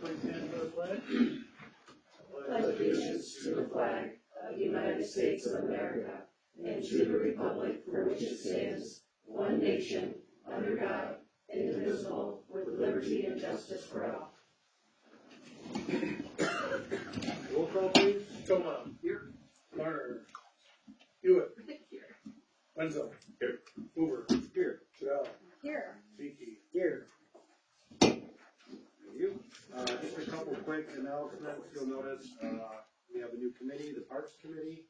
Please stand for the pledge. Pledge allegiance to the flag of the United States of America and to the republic for which it stands, one nation, under God, indivisible, with liberty and justice for all. Roll call, please. Toma. Here. Marner. Hewitt. Here. Wenzel. Here. Hoover. Here. Trudell. Here. Beaky. Here. Thank you. Just a couple quick announcements. You'll notice we have a new committee, the Parks Committee.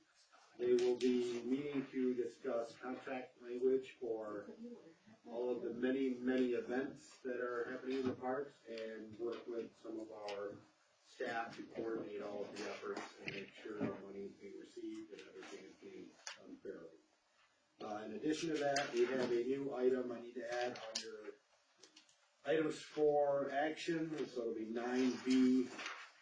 They will be meeting to discuss contract language for all of the many events that are happening in the parks and work with some of our staff to coordinate all of the efforts and make sure money is being received and everything is being done fairly. In addition to that, we have a new item I need to add on your items for action. So it'll be 9B,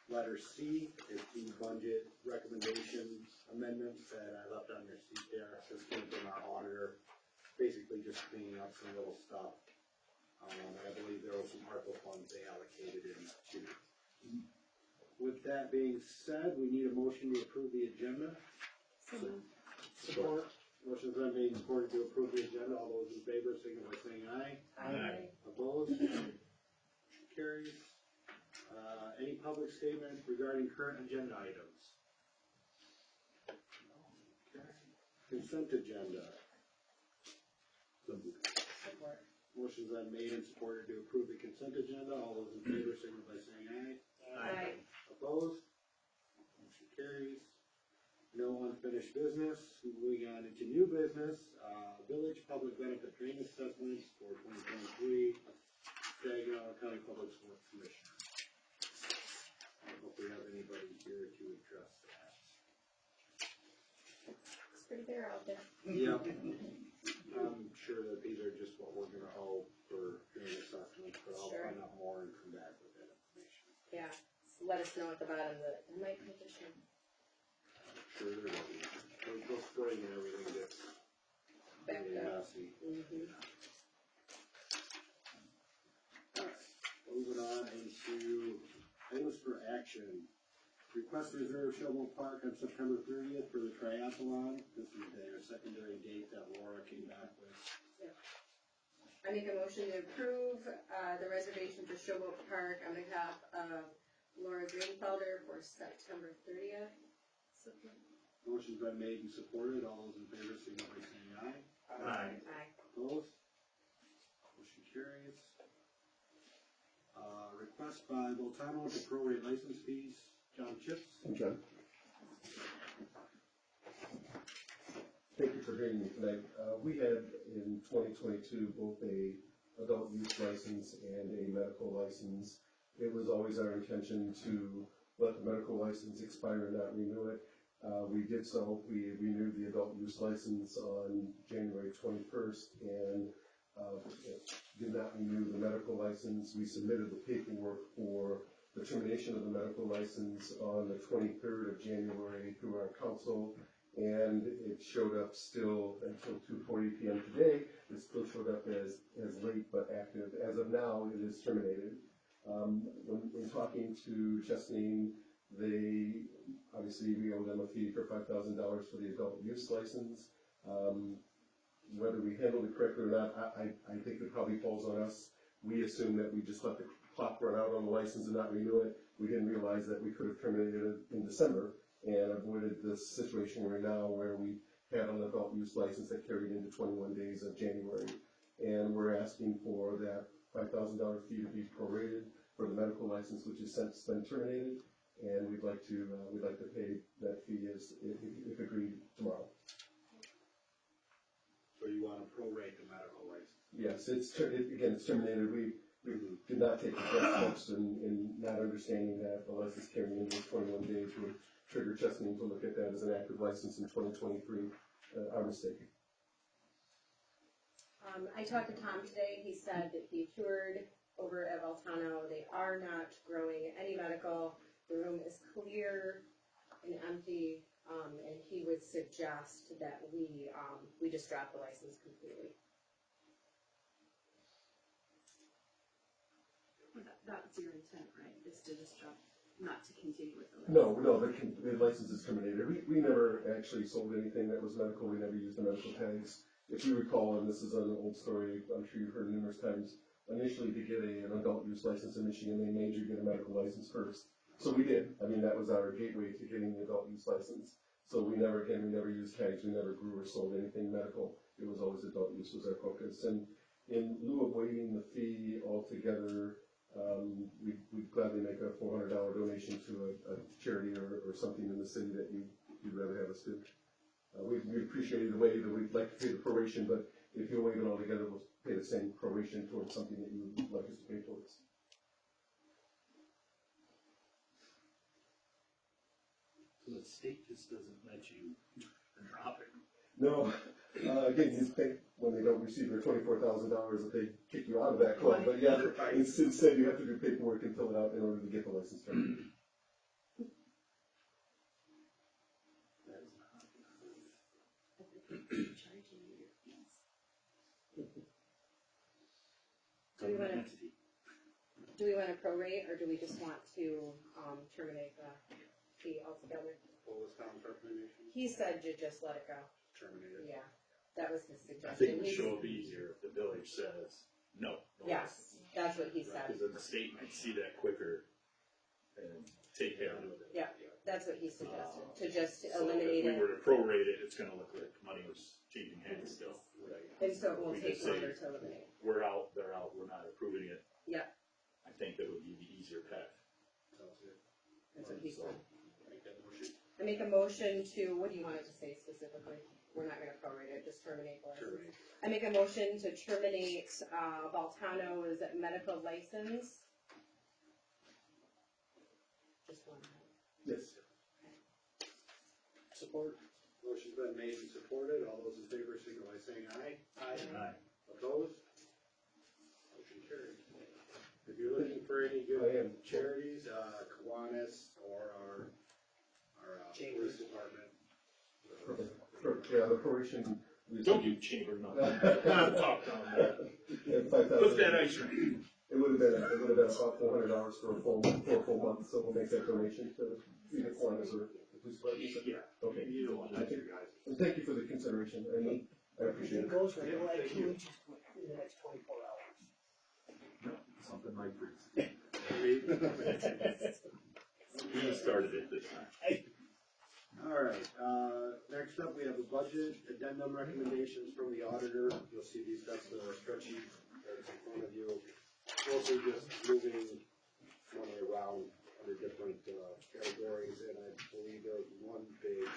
letter C, is the budget recommendations amendments that I left on your seat there. This came from our auditor, basically just cleaning up some little stuff. I believe there was some ARPA funds they allocated in too. With that being said, we need a motion to approve the agenda. Support. Motion's been made and supported to approve the agenda. All those in favor signify by saying aye. Aye. Opposed? Carries. Any public statements regarding current agenda items? Okay. Consent agenda. Support. Motion's been made and supported to approve the consent agenda. All those in favor signify by saying aye. Aye. Opposed? Motion carries. No unfinished business. Moving on into new business. Village Public Benefit Drain Assessments for 2023. Saginaw County Public Works Commission. I don't know if we have anybody here to address that. It's pretty bare out there. Yep. I'm sure that these are just what we're gonna owe for drain assessments, but I'll Sure. find out more and come back with that information. Yeah. So let us know at the bottom that it might position. I'm sure there will be. They'll spring and everything gets Back really up. messy. Mm-hmm. Alright, moving on into items for action. Request to reserve Showboat Park on September 30th for the triathlon. This is their secondary date that Laura came back with. I make a motion to approve the reservation for Showboat Park on behalf of Laura Greenfelder for September 30th. Support. Motion's been made and supported. All those in favor signify by saying aye. Aye. Opposed? Motion carries. Request by Voltano to prorate license fees. John Chips. Okay. Thank you for hearing me tonight. We had in 2022 both a adult use license and a medical license. It was always our intention to let the medical license expire and not renew it. We did so. We renewed the adult use license on January 21st and did not renew the medical license. We submitted the paperwork for the termination of the medical license on the 23rd of January through our council, and it showed up still until 2:40 p.m. today. It still showed up as late but active. As of now, it is terminated. When talking to Justine, they obviously we owe them a fee for $5,000 for the adult use license. Whether we handled it correctly or not, I think it probably falls on us. We assumed that we just let the clock run out on the license and not renew it. We didn't realize that we could have terminated it in December and avoided this situation we're in now where we had an adult use license that carried into 21 days of January. And we're asking for that $5,000 fee to be prorated for the medical license, which is since been terminated. And we'd like to pay that fee if agreed tomorrow. So you want to prorate the medical license? Yes, it's terminated. We did not take the correct steps in not understanding that the license carrying into 21 days would trigger Justine to look at that as an active license in 2023. Our mistake. I talked to Tom today. He said that he toured over at Voltano. They are not growing any medical. The room is clear and empty, and he would suggest that we just drop the license completely. But that's your intent, right, is to just drop, not to continue with the No, the license is terminated. We never actually sold anything that was medical. We never used the medical tags. If you recall, and this is an old story, I'm sure you've heard numerous times, initially to get an adult use license in Michigan, they made you get a medical license first. So we did. I mean, that was our gateway to getting the adult use license. So we never used tags. We never grew or sold anything medical. It was always adult use was our focus. And in lieu of waiving the fee altogether, we'd gladly make a $400 donation to a charity or something in the city that you'd rather have us do. We appreciate the way that we'd like to pay the proration, but if you waive it all together, we'll pay the same proration towards something that you would like us to pay towards. So the state just doesn't let you drop it. No, again, you pay when they don't receive their $24,000 that they kick you out of that club. But yeah, instead you have to do paperwork and fill it out in order to get the license terminated. Do we wanna prorate, or do we just want to, terminate the fee altogether? What was Tom's recommendation? He said to just let it go. Terminate it. Yeah, that was his I think suggestion. it would show up easier if the village says no. Yes, that's what he said. Because then the state might see that quicker and take care of it. Yeah, that's what he suggested, to just So eliminate if we it, were to prorate it, it's gonna look like money was changing hands still. and so it will We take just say, longer to eliminate. we're out, they're out, we're not approving it. Yeah. I think that would be the easier path. Sounds good. That's what he said. Make that motion. I make a motion to, what do you want it to say specifically? We're not gonna prorate it, just terminate the license. Terminate. I make a motion to terminate, Baltano's medical license. Just one. Yes. Support. Motion's been made and supported. All those in favor signal by saying aye. Aye. Opposed? Motion carried. If you're looking for any I good am. charities, Kiwanis or our police department. Yeah, the proration. Don't give chamber nothing. Talk down there. $5,000. Put that ice cream. It would have been about $400 for a full month, so we'll make that donation to either Kiwanis or the police department. Yeah. Okay. You don't want that, you guys. And thank you for the consideration. I appreciate It it. goes for Yeah, like thank 2 you. inches in the next 24 hours. Something like this. We started it this time. All right, next up, we have a budget addendum recommendations from the auditor. You'll see these, that's the spreadsheet that's in front of you. Mostly just moving money around under different categories, and I believe there's one big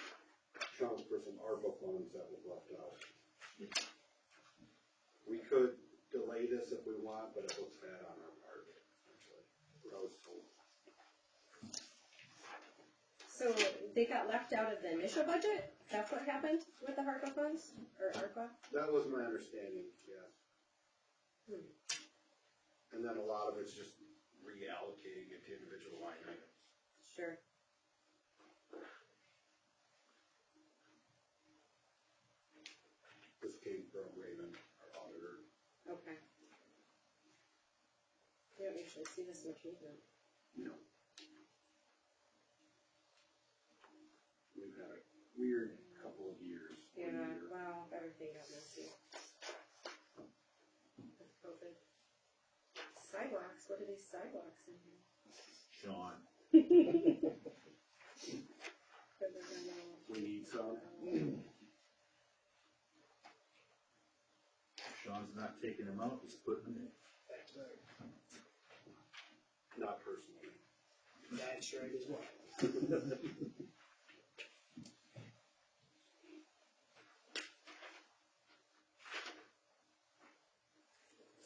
chunk for some ARPA funds that was left out. We could delay this if we want, but it looks bad on our part, actually. What I was told. So they got left out of the initial budget? That's what happened with the ARPA funds, or ARPA? That was my understanding, yes. And then a lot of it's just reallocating it to individual line items. Sure. This came from Raven, our auditor. Okay. You don't usually see this much movement. No. We've had a weird couple of years. Yeah, well, everything got messy. With COVID. Sidewalks, what are these sidewalks in here? Sean. We need some. Sean's not taking them out, he's putting them in. Not personally. That's right as well.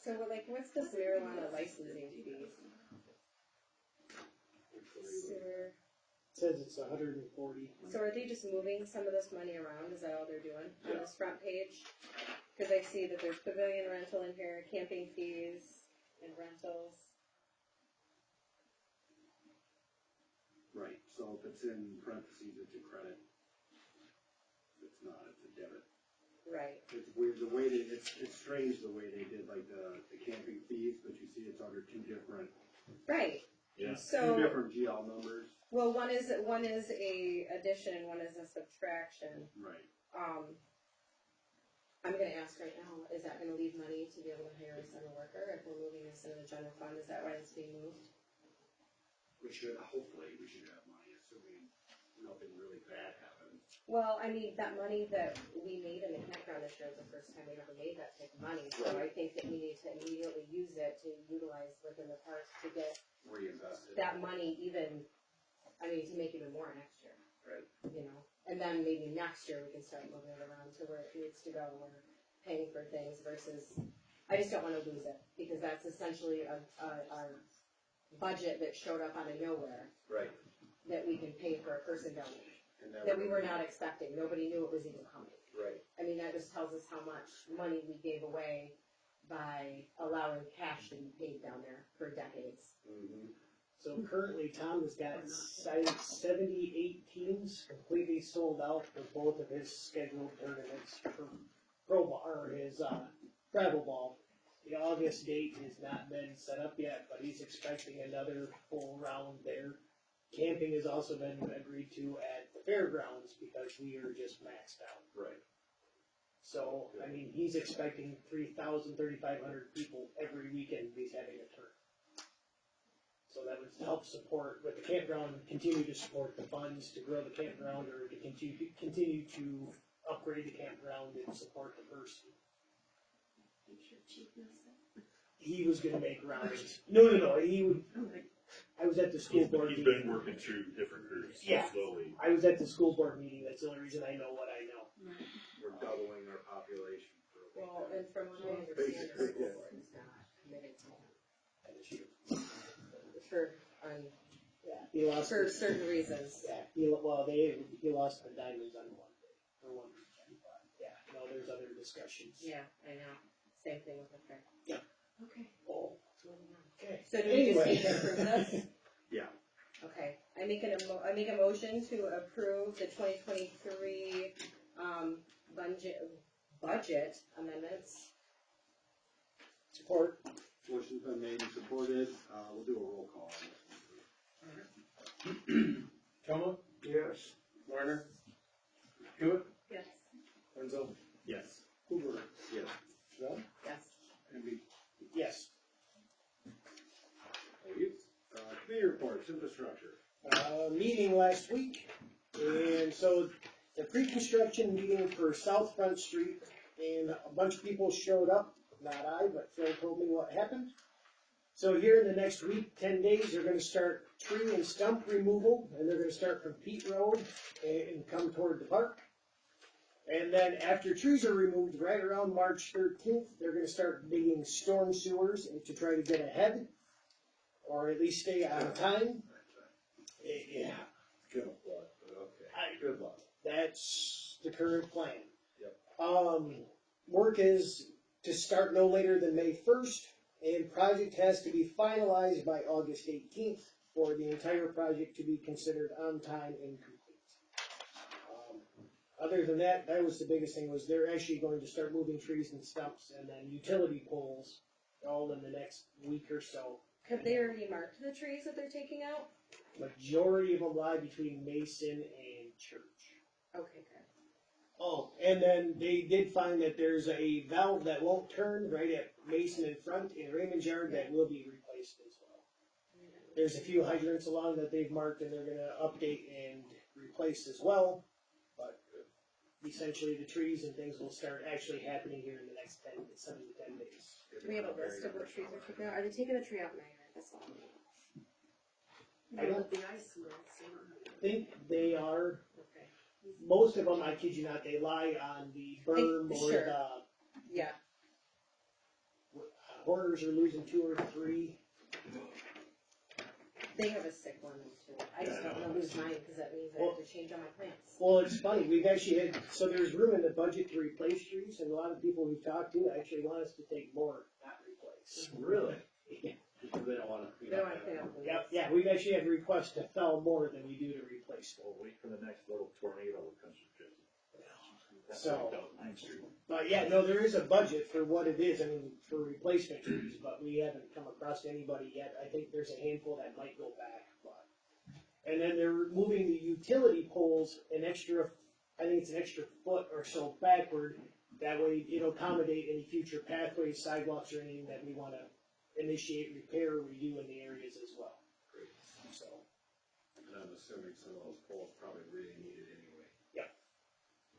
So, what's this marijuana licensing fees? Sewer. Says it's 140. So are they just moving some of this money around? Is that all they're doing on this front page? Because I see that there's pavilion rental in here, camping fees, and rentals. Right, so if it's in parentheses, it's a credit. If it's not, it's a debit. Right. It's weird, the way they, it's strange the way they did like the camping fees, but you see it's under two different Right, Yeah. so. Two different GL numbers. Well, one is a addition, one is a subtraction. Right. I'm gonna ask right now, is that gonna leave money to be able to hire a summer worker if we're moving this into the general fund? Is that why it's being moved? Hopefully, we should have money, assuming nothing really bad happens. Well, I mean, that money that we made in the campground this year is the first time we ever made that type of money. So I think that we need to immediately use it to utilize within the parks to get Reinvested. that money even, I mean, to make even more next year. Right. You know, and then maybe next year we can start moving it around to where it needs to go, where we're paying for things versus, I just don't wanna lose it, because that's essentially a budget that showed up out of nowhere, Right. that we can pay for a person down there, And that we were not expecting, nobody knew it was even coming. Right. I mean, that just tells us how much money we gave away by allowing cash to be paid down there for decades. Mm-hmm. So currently Tom has got 78 teams completely sold out for both of his scheduled tournaments for pro ball, or his, travel ball. The August date has not been set up yet, but he's expecting another full round there. Camping has also been agreed to at the fairgrounds because we are just maxed out. Right. So, I mean, he's expecting 3,000, 3,500 people every weekend he's having a tournament. So that would help support, with the campground, continue to support the funds to grow the campground or to continue to upgrade the campground and support the person. I'm sure Chief knows that. He was gonna make rounds. No, he would, I was at the school board He's meeting. been working through different groups Yeah. slowly. I was at the school board meeting, that's the only reason I know what I know. We're doubling our population for a Well, weekend. and from what I understand, the Basically, school yeah. board is not committed to that. He lost, For certain reasons. yeah, he lost the diamonds on one day, or one weekend, but, yeah, no, there's other discussions. Yeah, I know, same thing with the fair. Yeah. Okay, Oh, moving on. okay. So do we just Anyway. need to approve this? Yeah. Okay, I make a motion to approve the 2023, budget amendments. Support. Motion's been made and supported. We'll do a roll call on this Toma? Yes. Warner? Hewitt? Yes. Renzo? Yes. Hoover? Yes. John? Yes. Yes. Thank you. Committee reports, infrastructure. Meeting last week, and so the pre-construction meeting for South Front Street, and a bunch of people showed up, not I, but Phil told me what happened. So here in the next week, 10 days, they're gonna start tree and stump removal, and they're gonna start from Pete Road and come toward the park. And then after trees are removed, right around March 13th, they're gonna start digging storm sewers to try to get ahead, or at least stay on time. Yeah, Good luck, but okay. Good luck. that's the current plan. Yep. Work is to start no later than May 1st, and project has to be finalized by August 18th for the entire project to be considered on time and complete. Other than that, that was the biggest thing, was they're actually going to start moving trees and stumps and then utility poles all in the next week or so. Have they already marked the trees that they're taking out? Majority of them lie between Mason and Church. Okay, good. Oh, and then they did find that there's a valve that won't turn right at Mason in front in Raymond's yard that will be replaced as well. There's a few hydrants along that they've marked and they're gonna update and replace as well. But essentially the trees and things will start actually happening here in the next 7 to 10 days. Do we have a list of what trees are taking out? Are they taking a tree out in my yard? That's all. I don't The ice will, so. think they are, Okay. most of them, I kid you not, they lie on the berm or Sure. the, Yeah. Horners are losing 2 or 3. They have a sick one too. I just don't want to lose mine because that means I have to change all my plants. Well, it's funny, we've actually had, so there's room in the budget to replace trees, and a lot of people we've talked to actually want us to take more, not replace. Really? Yeah. Because they don't wanna clean They up. don't want to clean up the Yeah, weeds. yeah, we've actually had requests to fell more than we do to replace them. Well, wait for the next little tornado that comes through. That's So- like Ninth Street. But yeah, no, there is a budget for what it is, I mean, for replacement trees, but we haven't come across anybody yet. I think there's a handful that might go back, but. And then they're moving the utility poles an extra, I think it's an extra foot or so backward. That way it'll accommodate any future pathways, sidewalks, or anything that we wanna initiate, repair, or redo in the areas as well. So, And I'm assuming some of those poles probably really needed anyway.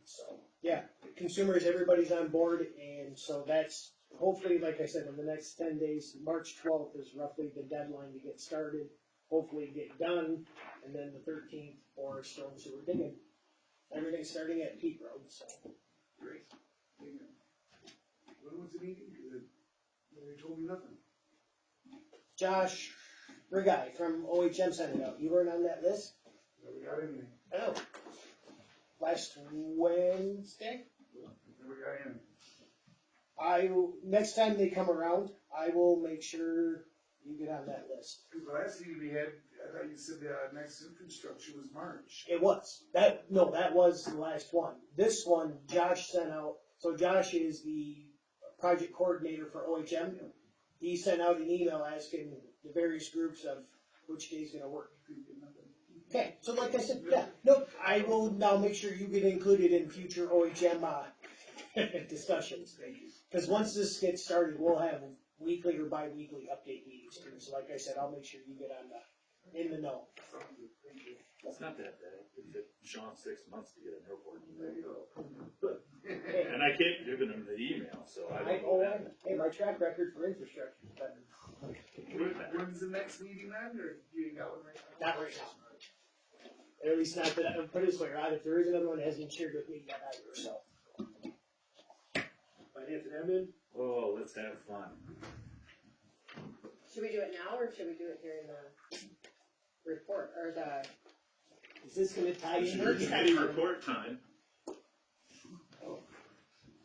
so, yeah, consumers, everybody's on board, and so that's, hopefully, like I said, in the next 10 days, March 12th is roughly the deadline to get started. Hopefully get done, and then the 13th for storm sewer digging. Everything's starting at Peak Road, so. Great. When was the meeting? 'Cause they told me nothing. Josh Rigai from OHM sent it out. You weren't on that list? Never got anything. Oh. Last Wednesday? Never got anything. Next time they come around, I will make sure you get on that list. Because the last meeting we had, I thought you said the next infrastructure was March. It was. That was the last one. This one, Josh sent out, so Josh is the project coordinator for OHM. He sent out an email asking the various groups of which day's gonna work. Okay, so like I said, yeah, nope, I will now make sure you get included in future OHM, discussions. Cause once this gets started, we'll have weekly or bi-weekly update meetings too. So like I said, I'll make sure you get in the know. It's not that bad. It took Sean 6 months to get an airport There email. you go. And I kept giving him the email, so I don't know that. Hey, my track record for infrastructure is better. When's the next meeting then, or you ain't got one right now? Not right now. Or at least not that, put it this way, Rod, if there is another one, it hasn't been shared with me yet either, so. Finance and admin? Oh, let's have fun. Should we do it now, or should we do it during the report, or the? Is this gonna tie It's in? your committee report time.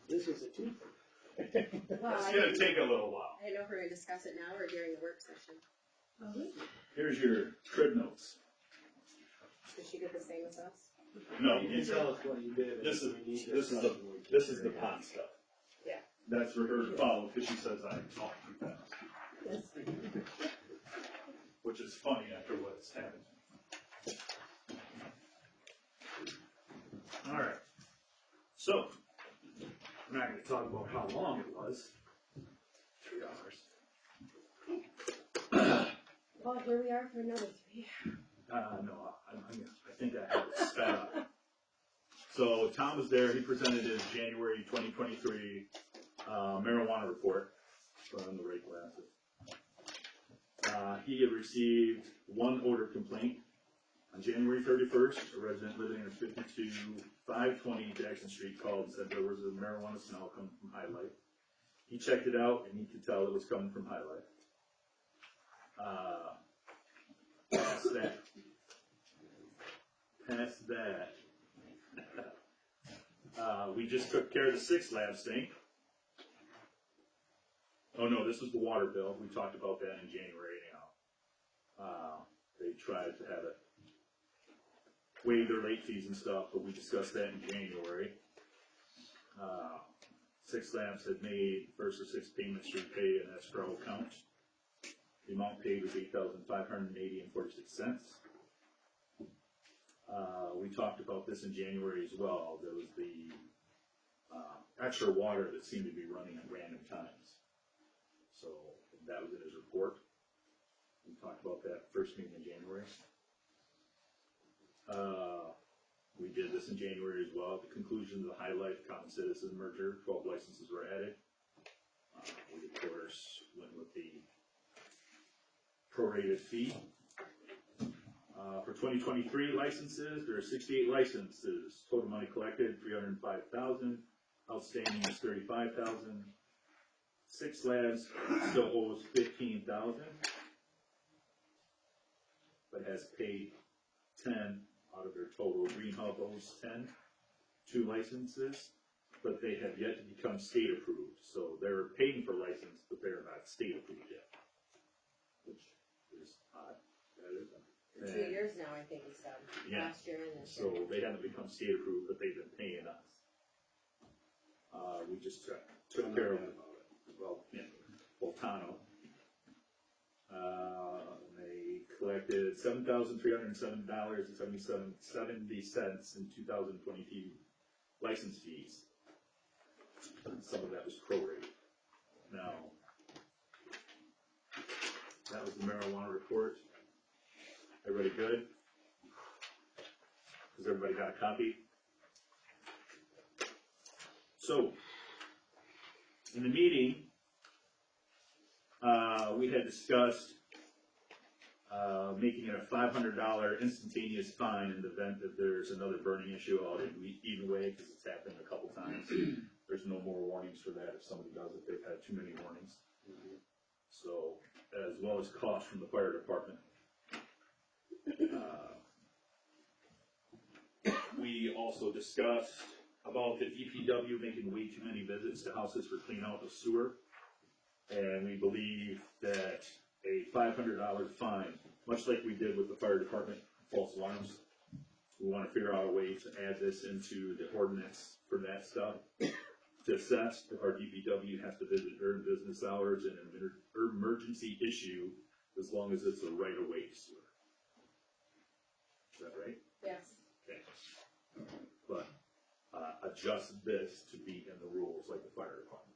This was a two. Well, It's I gonna didn't take a little while. know if we're gonna discuss it now or during the work session. Here's your crib notes. Did she get the same as us? No, You can tell us what you did. This is- If we need this is discussion, we can this is the bring it. pond stuff. Yeah. That's for her to follow, because she says I talk too fast. Which is funny after what's happened. Alright. So, we're not gonna talk about how long it was. 3 hours. Well, here we are for another 3. No, I think I have it sped up. So Tom was there, he presented his January 2023 marijuana report. Put on the right glasses. He had received one odor complaint. On January 31st, a resident living at 520 Jackson Street called and said there was a marijuana smell coming from High Life. He checked it out and he could tell it was coming from High Life. Past that, we just took care of the 6 lab sink. Oh no, this was the water bill. We talked about that in January anyhow. They tried to have it waive their late fees and stuff, but we discussed that in January. 6 labs had made first or 6 payments to repay an escrow account. The amount paid was $8,580.46. We talked about this in January as well. There was the extra water that seemed to be running at random times. So that was in his report. We talked about that first meeting in January. We did this in January as well. At the conclusion of the High Life Common Citizen merger, 12 licenses were added. We, of course, went with the prorated fee. For 2023 licenses, there are 68 licenses. Total money collected, $305,000. Outstanding is $35,000. 6 labs still owes $15,000, but has paid 10 out of their total. Green Hub owes 10, 2 licenses, but they have yet to become state approved. So they're paying for license, but they're not state approved yet, which is odd. 2 years now, I think he said. Yeah. Last year and this So year. they haven't become state approved, but they've been paying us. we just took care of, well, yeah, Voltano. They collected $7,307.70 in 2022 license fees. Some of that was prorated. Now, that was the marijuana report. Everybody good? Has everybody got a copy? So, in the meeting, we had discussed making it a $500 instantaneous fine in the event that there's another burning issue out in Eden Way, because it's happened a couple times. There's no more warnings for that if somebody does it. They've had too many warnings. So, as well as cost from the fire department. We also discussed about the DPW making way too many visits to houses for clean out the sewer. And we believe that a $500 fine, much like we did with the fire department false alarms, we want to figure out a way to add this into the ordinance for that stuff. To assess if our DPW has to visit during business hours and an emergency issue, as long as it's a right-of-way sewer. Is that right? Yes. Okay. But, adjust this to be in the rules like the fire department.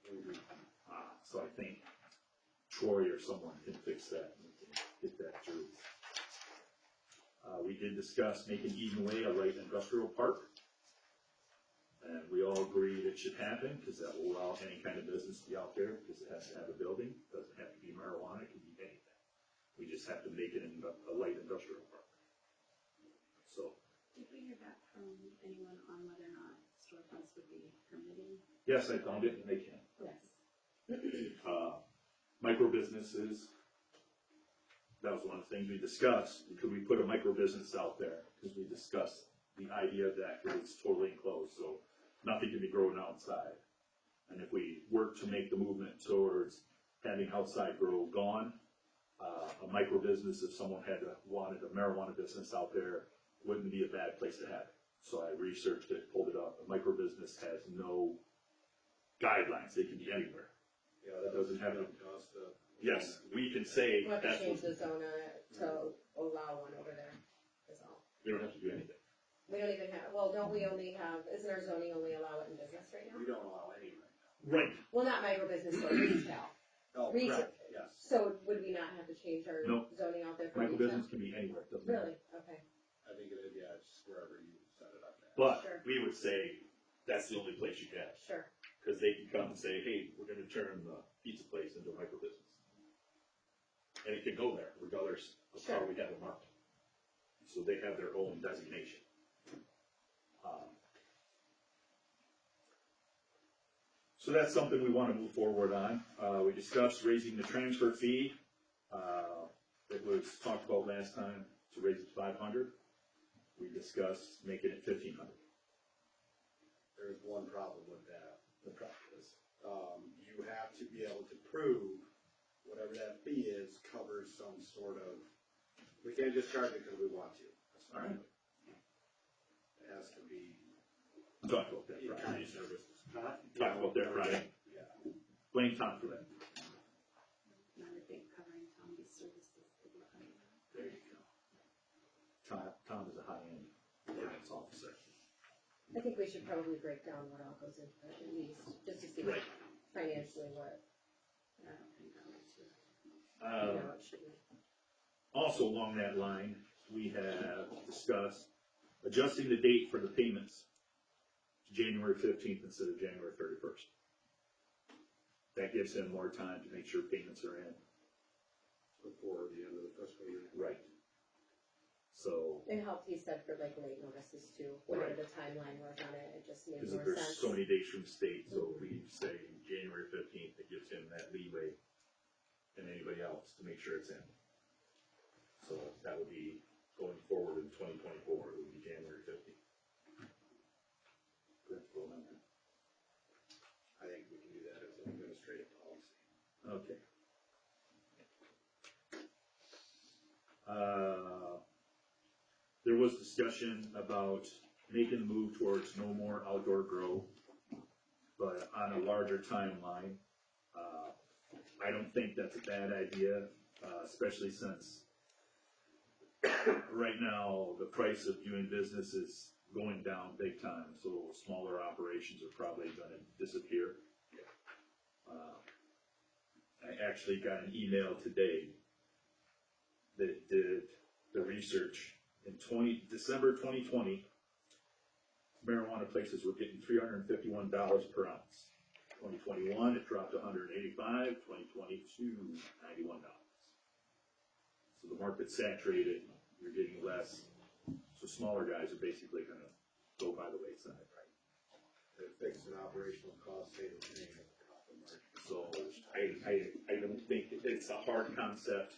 So I think Troy or someone can fix that and we can get that through. We did discuss making Eden Way a light industrial park. And we all agreed it should happen, because that will allow any kind of business to be out there, because it has to have a building. It doesn't have to be marijuana, it can be anything. We just have to make it a light industrial park. So, Did we hear back from anyone on whether or not storefronts would be permitted? yes, I found it, and they can. Yes. Micro businesses, that was one of the things we discussed. Could we put a micro business out there? Because we discussed the idea of that, because it's totally enclosed, so nothing can be growing outside. And if we work to make the movement towards having outside grow gone, a micro business, if someone wanted a marijuana business out there, wouldn't be a bad place to have it. So I researched it, pulled it up. A micro business has no guidelines. They can be anywhere. Yeah, that doesn't have any cost to. Yes, we can say We'll have to that's change what, the zone on it to allow one over there, is all. we don't have to do anything. We don't even have, well, don't we only have, isn't our zoning only allow it in business right now? We don't allow any right Right. Well, not micro business, but retail. now. Oh, Retail. correct, yes. So would we not have to change our Nope. zoning out there for Micro retail? business can be anywhere. It doesn't matter. Really? Okay. I think it is, yeah, it's wherever you set it up at. But Sure. we would say that's the only place you can, Sure. because they can come and say, hey, we're going to turn the pizza place into a micro business. And it can go there, regardless of how Sure. we have it marked. So they have their own designation. So that's something we want to move forward on. We discussed raising the transfer fee. It was talked about last time to raise it to 500. We discussed making it 1,500. There's one problem with that. The problem is, You have to be able to prove whatever that fee is covers some sort of, we can't just charge it because we want to. That's not All right. good. It has to be. talk about that in Friday. kind services. Talk about that Friday. Yeah. Blame Tom for that. And I would think covering Tommy's services would be fine. There you go. Tom is a high-end finance officer. I think we should probably break down what all goes into it at least, just to see Right. financially what, But I don't think that would too. it should be. Also along that line, we have discussed adjusting the date for the payments to January 15th instead of January 31st. That gives him more time to make sure payments are in. Before the end of the fiscal year. Right. So, It helped, he said, for like late notices too, whatever Right. the timeline was on it, it just made because more there's sense. so many days from the state, so if we say January 15th, it gives him that leeway and anybody else to make sure it's in. So that would be going forward in 2024, it would be January 15th. Good, go on there. I think we can do that as an administrative policy. Okay. There was discussion about making the move towards no more outdoor grow. but on a larger timeline. I don't think that's a bad idea, especially since right now the price of doing business is going down big time, so smaller operations are probably gonna disappear. I actually got an email today that did the research in December 2020, marijuana places were getting $351 per ounce. 2021, it dropped to $185, 2022, $91. So the market's saturated, you're getting less, so smaller guys are basically gonna go by the wayside. They're fixing operational costs, they don't pay the profit margin. So I don't think it's a hard concept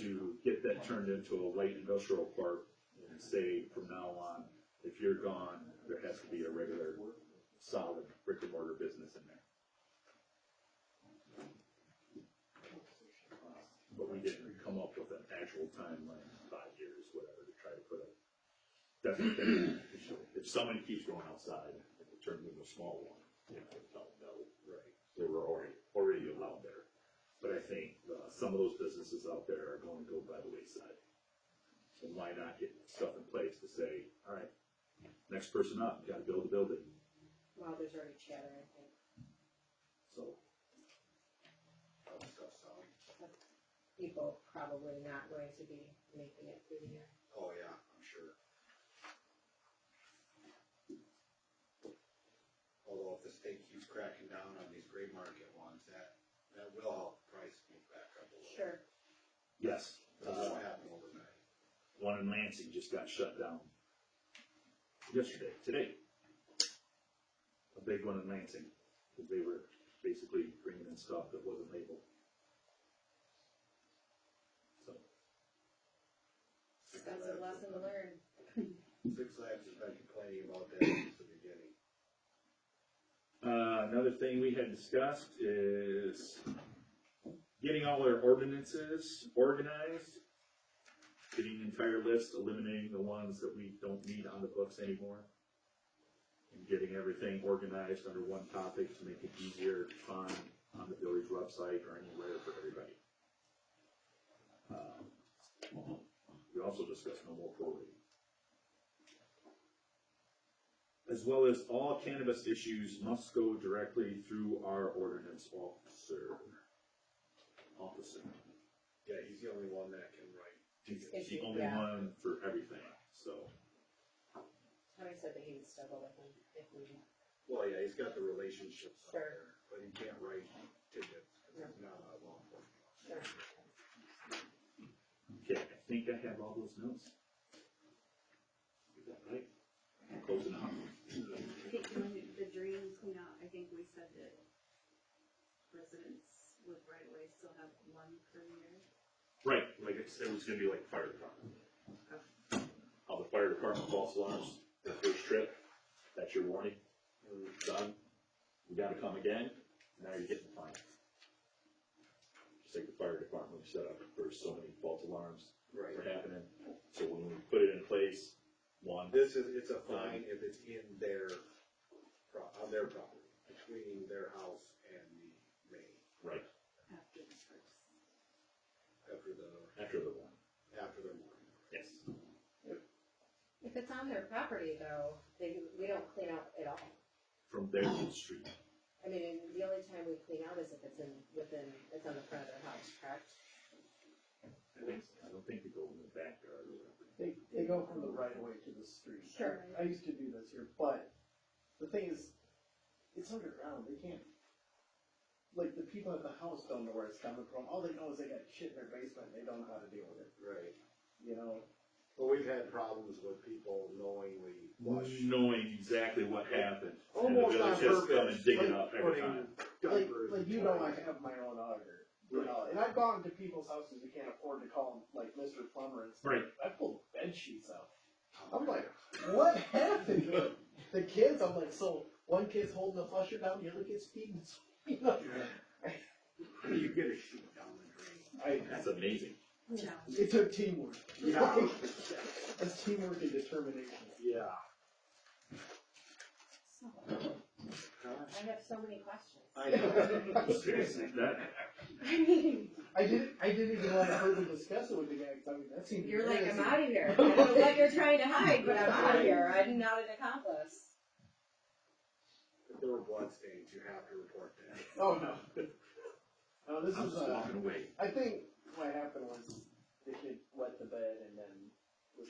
to get that turned into a light industrial park and say from now on, if you're gone, there has to be a regular solid brick and mortar business in there. But we didn't come up with an actual timeline, 5 years, whatever, to try to put a definite thing. If someone keeps going outside, it will turn into a small one, you know, tell them no. Right. They were already allowed there. But I think some of those businesses out there are going to go by the wayside. And why not get stuff in place to say, all right, next person up, you gotta build a building. Well, there's already chatter, I think. So, People probably not going to be making it through the year. Oh, yeah, I'm sure. Although if the state keeps cracking down on these gray market ones, that will help the price move back up a little. Sure. yes, That won't happen overnight. one in Lansing just got shut down today. A big one in Lansing, because they were basically bringing in stuff that wasn't labeled. So, That's a lesson to learn. Six Flags has been complaining about that since the beginning. another thing we had discussed is getting all our ordinances organized, getting an entire list, eliminating the ones that we don't need on the books anymore, and getting everything organized under one topic to make it easier to find on the village website or anywhere for everybody. We also discussed no more prorating. As well as all cannabis issues must go directly through our ordinance officer. Yeah, he's the only one that can write. He's the only one for everything, so. Tommy said that he would struggle with him if we. Well, yeah, he's got the relationships out Sure. there, but he can't write tickets, because he's not a law enforcement officer. Sure. Okay, I think I have all those notes. Is that right? Close enough. I think when the drains clean out, I think we said that residents with right of way still have one per year. Right, like it was gonna be like fire department. How the fire department false alarms, their first trip, that's your warning. Done. You gotta come again, now you're getting fined. Just like the fire department we set up for so many false alarms Right. were happening. So when we put it in place, It's a fine if it's in their, on their property, between their house and the main, right, After the first. after the warning, morning. yes. If it's on their property though, we don't clean out at all. From there to the street. I mean, the only time we clean out is if it's it's on the front of their house, correct? I don't think they go in the backyard or whatever. They go from the right of way to the street. Sure. I used to do this here, but the thing is, it's underground, they can't, like, the people at the house don't know where it's coming from, all they know is they got shit in their basement, and they don't know how to deal with it, Right. you know? But we've had problems with people knowingly flush. Knowing exactly what happened. Almost And on the village just come and purpose, dig it like up every putting time. diapers. Like, you know, I have my own auditor, you know, and I've gone to people's houses who can't afford to call them, like, Mr. Plumber and stuff. Right. I pulled bed sheets out. I'm like, what happened? The kids, I'm like, so one kid's holding the flusher down, the other kid's feeding, you know? You get a sheet down the drain. That's amazing. It took teamwork. Yeah. That's teamwork and determination. Yeah. So, Huh? I have so many questions. I know. Seriously, that, I mean, I didn't even want to further discuss it with the guy, 'cause I mean, that seemed you're like, I'm embarrassing. out of here. I don't know what you're trying to hide, but I'm out of here. I'm not an accomplice. If there were blood stains, you have to report that. Oh, no. No, this I'm is, just walking away. I think what happened was the kid wet the bed and then was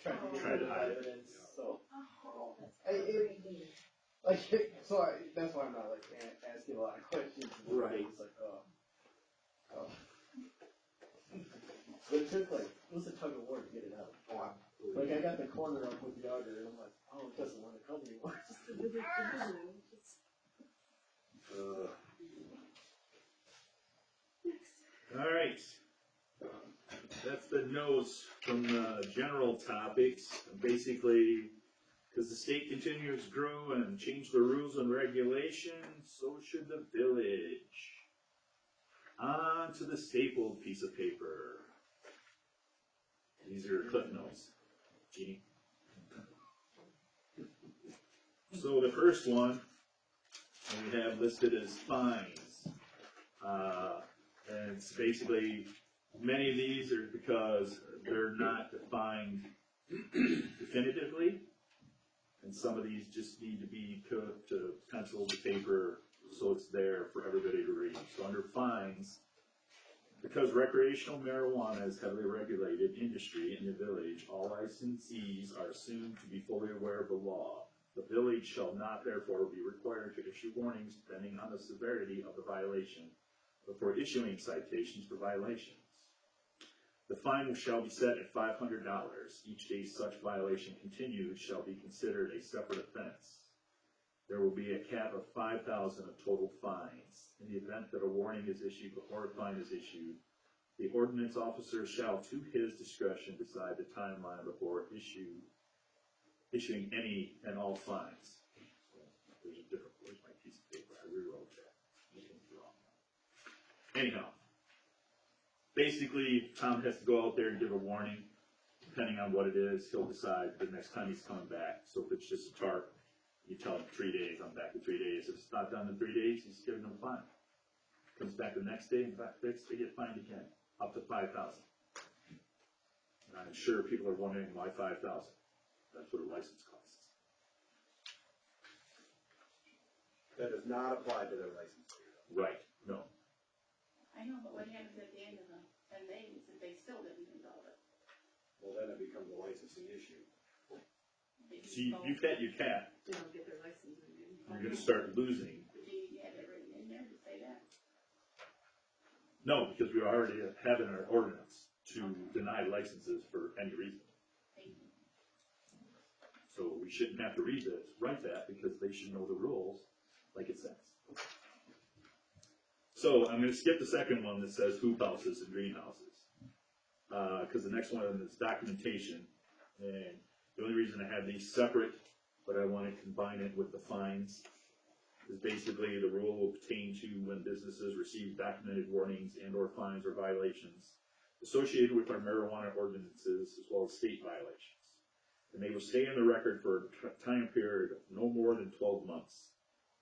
trying to get Tried to rid of hide it. evidence, so. Oh, that's It- crazy. Like, so that's why I'm not like asking a lot of questions. Right. It's like, oh. But it took like, it was a tug of war to get it out. Oh, Like, I got the corner up with the auger and I'm like, oh, it doesn't want to come anymore. All right. That's the notes from the general topics. Basically, because the state continues to grow and change the rules and regulations, so should the village. On to the stapled piece of paper. These are cliff notes. Jeannie. So the first one we have listed as fines. And it's basically, many of these are because they're not defined definitively. And some of these just need to be put to pencil to paper so it's there for everybody to read. So under fines, because recreational marijuana is heavily regulated industry in the village, all licensees are assumed to be fully aware of the law. The village shall not therefore be required to issue warnings depending on the severity of the violation before issuing citations for violations. The fine shall be set at $500. Each day such violation continues shall be considered a separate offense. There will be a cap of 5,000 of total fines. In the event that a warning is issued before a fine is issued, the ordinance officer shall, to his discretion, decide the timeline before issuing any and all fines. There's a different, where's my piece of paper? I rewrote that. Anyhow, basically, Tom has to go out there and give a warning. Depending on what it is, he'll decide the next time he's coming back. So if it's just a tarp, you tell him 3 days, I'm back in 3 days. If it's not done in 3 days, he's giving them a fine. Comes back the next day and fixed, they get fined again, up to 5,000. And I'm sure people are wondering why 5,000. That's what a license costs. that does not apply to their license. Right, no. I know, but what happens at the end of the 10 days if they still didn't resolve it? Well, then it becomes a licensing issue. They just See, don't- you can't, They don't get their license renewed. you're gonna start losing. Do you have it written in there to say that? No, because we already have in our ordinance to deny licenses for any reason. Thank you. So we shouldn't have to write that, because they should know the rules like it says. So I'm gonna skip the second one that says hoop houses and greenhouses. Cause the next one is documentation. And the only reason I have these separate, but I wanna combine it with the fines, is basically the rule will pertain to when businesses receive documented warnings and or fines or violations associated with our marijuana ordinances as well as state violations. And they will stay in the record for a time period of no more than 12 months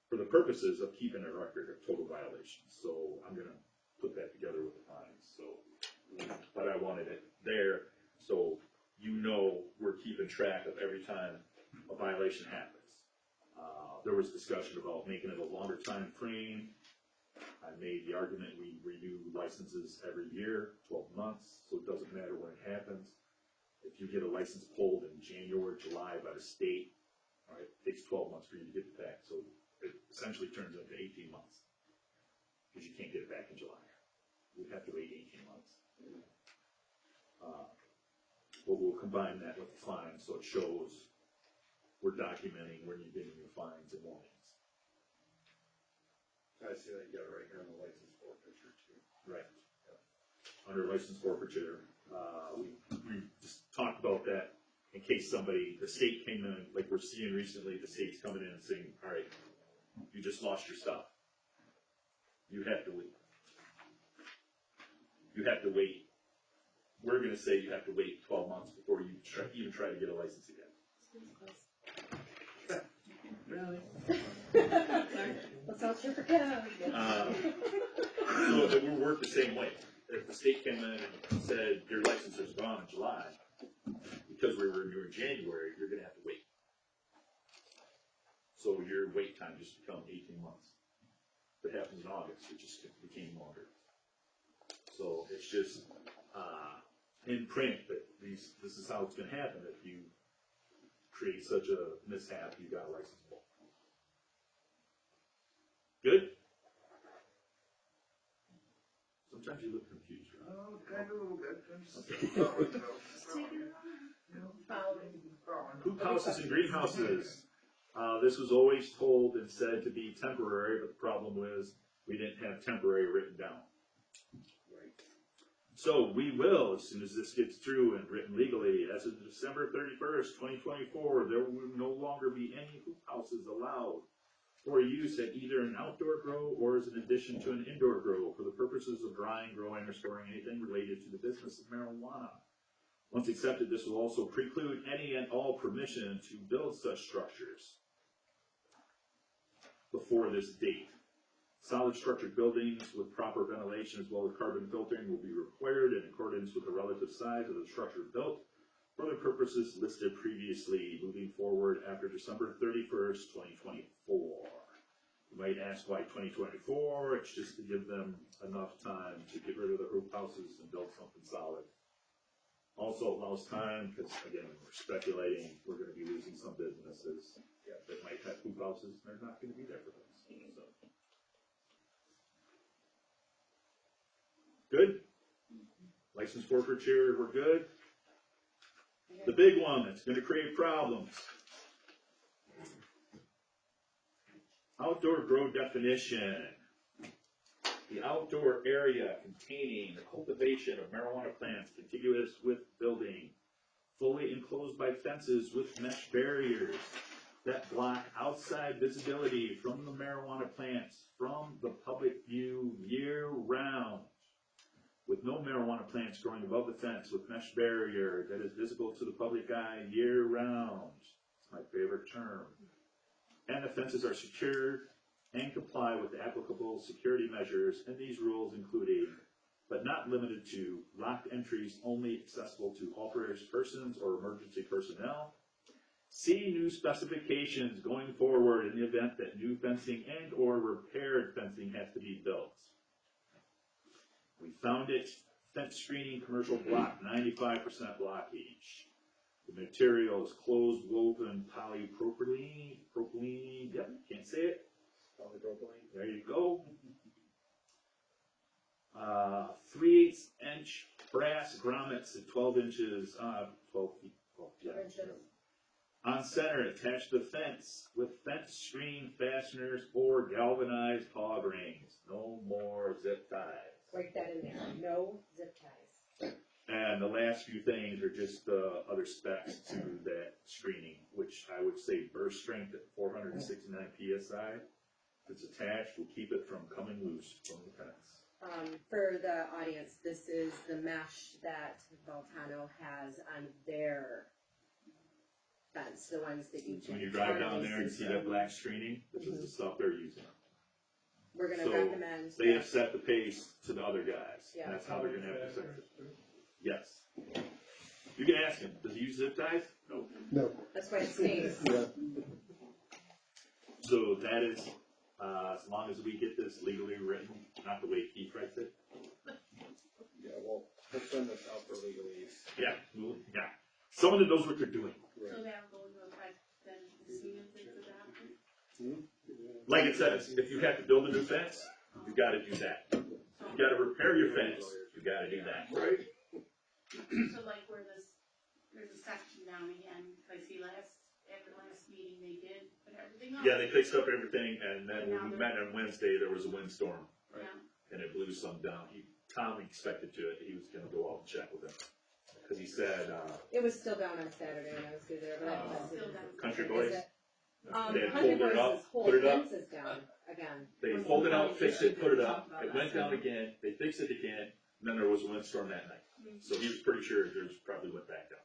for the purposes of keeping a record of total violations. So I'm gonna put that together with the fines, so, but I wanted it there, so you know we're keeping track of every time a violation happens. There was discussion about making it a longer time frame. I made the argument we renew licenses every year, 12 months, so it doesn't matter when it happens. If you get a license pulled in January, July by the state, all right, it takes 12 months for you to get it back, so it essentially turns into 18 months. Because you can't get it back in July. You'd have to wait 18 months. But we'll combine that with the fine, so it shows we're documenting when you're getting your fines and warnings. I see that you got it right here on the license forfeiture too. Right. Under license forfeiture, we just talked about that in case somebody, the state came in, like we're seeing recently, the state's coming in and saying, all right, you just lost your stuff. You have to wait. You have to wait. We're gonna say you have to wait 12 months before you even try to get a license again. Really? That sounds super good. So it would work the same way. If the state came in and said, your license is gone in July, because we were in January, you're gonna have to wait. So your wait time just become 18 months. If it happens in August, it just became longer. So it's just, in print, that this is how it's gonna happen. If you create such a mishap, you got a license pulled. Good? Sometimes you look confused, right? Oh, kind of a little bit. I'm just Okay. following, you know. Following. Hoop houses and greenhouses. This was always told and said to be temporary, but the problem was we didn't have temporary written down. So we will, as soon as this gets through and written legally, as of December 31st, 2024, there will no longer be any hoop houses allowed for use at either an outdoor grow or as an addition to an indoor grow for the purposes of drying, growing, or storing anything related to the business of marijuana. Once accepted, this will also preclude any and all permission to build such structures before this date. Solid structured buildings with proper ventilation as well as carbon filtering will be required in accordance with the relative size of the structure built for the purposes listed previously, moving forward after December 31st, 2024. You might ask why 2024, it's just to give them enough time to get rid of the hoop houses and build something solid. Also allows time, because again, we're speculating, we're gonna be losing some businesses that might have hoop houses, and they're not gonna be there for us, so. Good? License forfeiture, we're good? The big one that's gonna create problems. Outdoor grow definition. The outdoor area containing the cultivation of marijuana plants contiguous with building, fully enclosed by fences with mesh barriers that block outside visibility from the marijuana plants from the public view year round, with no marijuana plants growing above the fence with mesh barrier that is visible to the public eye year round. It's my favorite term. And the fences are secured and comply with the applicable security measures and these rules including, but not limited to, locked entries only accessible to authorized persons or emergency personnel. See new specifications going forward in the event that new fencing and or repaired fencing has to be built. We found it, fence screening commercial block, 95% blockage. The material is closed woven polypropylene, yep, can't say it. Polypropylene. There you go. 3/8 inch brass grommets at 12 inches, 12 feet, 12, yeah. On center, attached to the fence with fence screen fasteners or galvanized hog rings. No more zip ties. Write that in there, no zip ties. And the last few things are just other specs to that screening, which I would say burst strength at 469 PSI. If it's attached, will keep it from coming loose from the fence. For the audience, this is the mesh that Volcano has on their fence, the ones that you. When you drive down there and see that black screening, this is the stuff they're using. We're gonna So recommend. they have set the pace to the other guys. Yeah. That's how they're gonna have to set it. Yes. You can ask him, does he use zip ties? No. No. That's why it stays. Yeah. So that is, as long as we get this legally written, not the way Keith writes it. Yeah, we'll send this out for legalese. Yeah, yeah. Someone that knows what they're doing. So that will go into effect then as soon as it's adopted? Like it says, if you have to build a new fence, you gotta do that. You gotta repair your fence, you gotta do that. Right. So like where there's a section down again, I see after last meeting they did put everything up. Yeah, they fixed up everything, and then when we met on Wednesday, there was a windstorm, Yeah, and it blew some down. Tom expected to it, he was gonna go out and check with him. Cause he said, It was still down on Saturday when I was through there, but I it's still down. Country Boys, Is it? they had Country folded it Boys' up, whole put it up. fence is down again. They folded out, fixed it, put it up, it went down again, they fixed it again, and then there was a windstorm that night. So he was pretty sure yours probably went back down.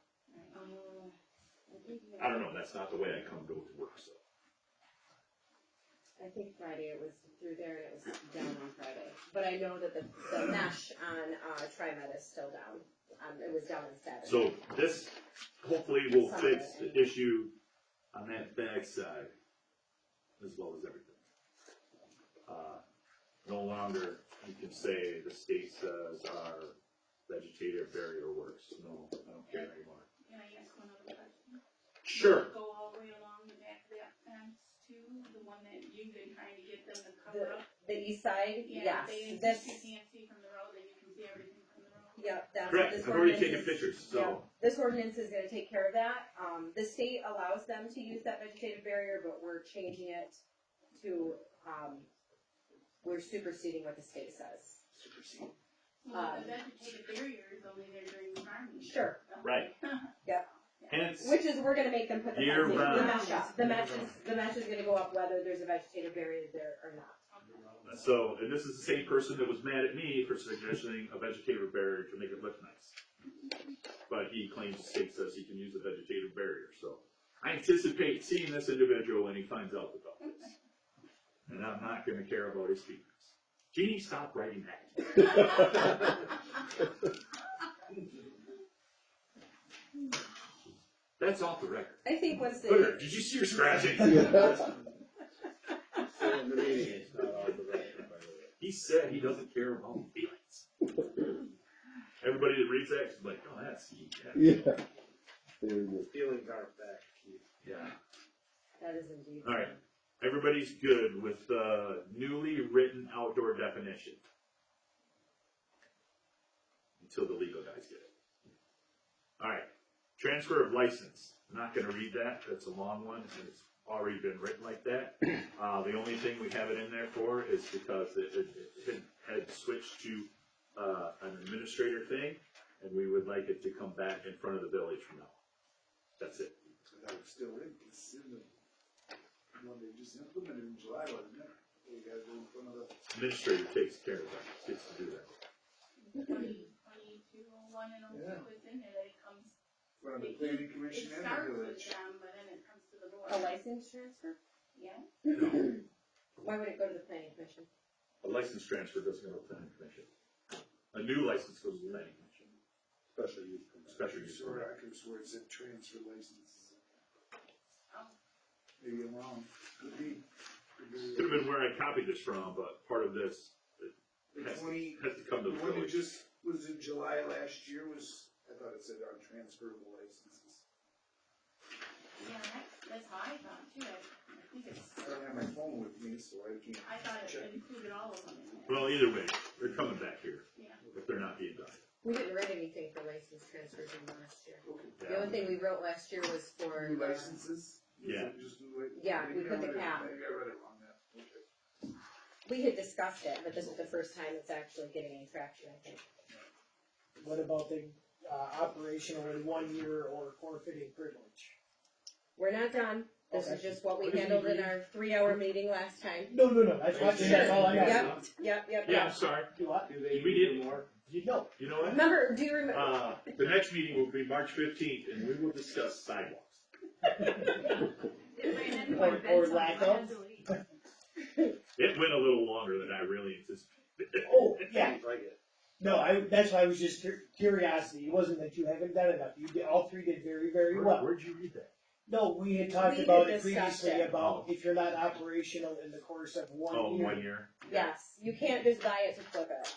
I don't know, that's not the way I come to work, so. I think Friday it was through there and it was down on Friday. But I know that the mesh on, TriMet is still down. It was down on Saturday. So this hopefully will fix the issue on that back side as well as everything. No longer you can say the state says our vegetative barrier works. No, I don't care anymore. Can I ask one other question? Sure. Go all the way along the back of that fence too, the one that you've been trying to get them to cover up? The east side, Yeah, yes. they, This, you can't see from the road, that you can see everything from the road. yep, that's what Correct. this I've already ordinance taken is. pictures, Yep. so This ordinance is gonna take care of that. The state allows them to use that vegetative barrier, but we're changing it to, we're superseding what the state says. Well, the vegetative barrier is only there during the farming. Sure. right. Yep. Hence, Which is, we're gonna make them put the Year fencing, the round. mesh up. The mesh is gonna go up whether there's a vegetative barrier there or not. so, and this is the same person that was mad at me for suggesting a vegetative barrier to make it look nice. But he claims the state says he can use a vegetative barrier, so I anticipate seeing this individual when he finds out about this. And I'm not gonna care about his feelings. Jeannie, stop writing that. That's off the record. I think once Look at her, they, did you see her scratching? So in the meeting, it's not on the record, by the way. He said he doesn't care about feelings. Everybody that reads that is like, oh, that's he. Yeah. There you Feelings aren't fact, Keith. Yeah. that is indeed. All right. Everybody's good with the newly written outdoor definition. Until the legal guys get it. All right. Transfer of license. I'm not going to read that. That's a long one, and it's already been written like that. The only thing we have it in there for is because it had switched to an administrator thing, and we would like it to come back in front of the village from now on. That's it. That was still in, it's in the, one they just implemented in July, wasn't it? You gotta go in front of the. Administrator takes care of that, gets to do that. 2201 and 02 Yeah. is in there, that it comes, Front of the planning commission it and the starts with village. them, but then it comes to the board. A license transfer? Yeah, Why would it go to the planning commission? A license transfer doesn't go to the planning commission. A new license goes to the planning commission. Special use permit. Special use permit. I could swear it said transfer licenses. Oh. Maybe I'm wrong. Could be. Could have been where I copied this from, but part of this The has 20, has to come to the the one that village. just was in July last year was, I thought it said on transferable licenses. Yeah, that's how I thought too, I think it's, I don't have my phone with me, so I can't. I thought it check. included all of them in there. Well, either way, they're coming back here Yeah. if they're not being done. We didn't write anything for license transfers in last year. Okay. The only thing we wrote last year was for. New licenses? Yeah. Just new li- Yeah, we maybe I put the read it- cap. Maybe I read it wrong then. Okay. We had discussed it, but this is the first time it's actually getting any traction, I think. What about the, operational in 1 year or forfeiting privilege? We're not done. This is Okay. just what we What is handled he in our 3-hour meeting last time. No, that's all I got. Yep. Yeah, I'm sorry. Do what? Do they We need did. more? No, You know what? Remember, do you remember? The next meeting will be March 15th, and we will discuss sidewalks. or lack of. It went a little longer than I really anticipated. Oh, yeah. Seems like it. No, that's why I was just curiosity. It wasn't that you haven't done enough. You did, all three did very, very well. Where'd you read that? No, we had talked We about had it discussed previously it. about if you're not operational in the course of 1 Oh, year. 1 year. Yes, you can't just buy it to flip it,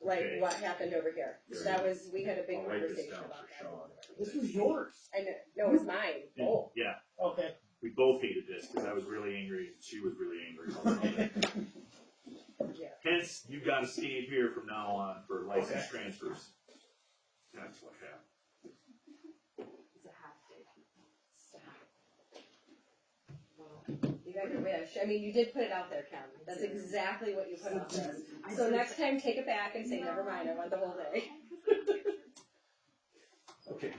like Okay. what happened over here. Very That good. was, we had a big I'll write this conversation down about for that. Sean. This was yours. I know, no, it was mine. Oh. Yeah, Okay. we both hated this because I was really angry. She was really angry. Yeah. Hence, you got to stand here from now on for license Okay. transfers. That's what happened. It's a half day. Stop. Well, you got your wish. I mean, you did put it out there, Ken. That's exactly what you put out there. So next time, take it back and say, never mind, I want the whole day. Okay.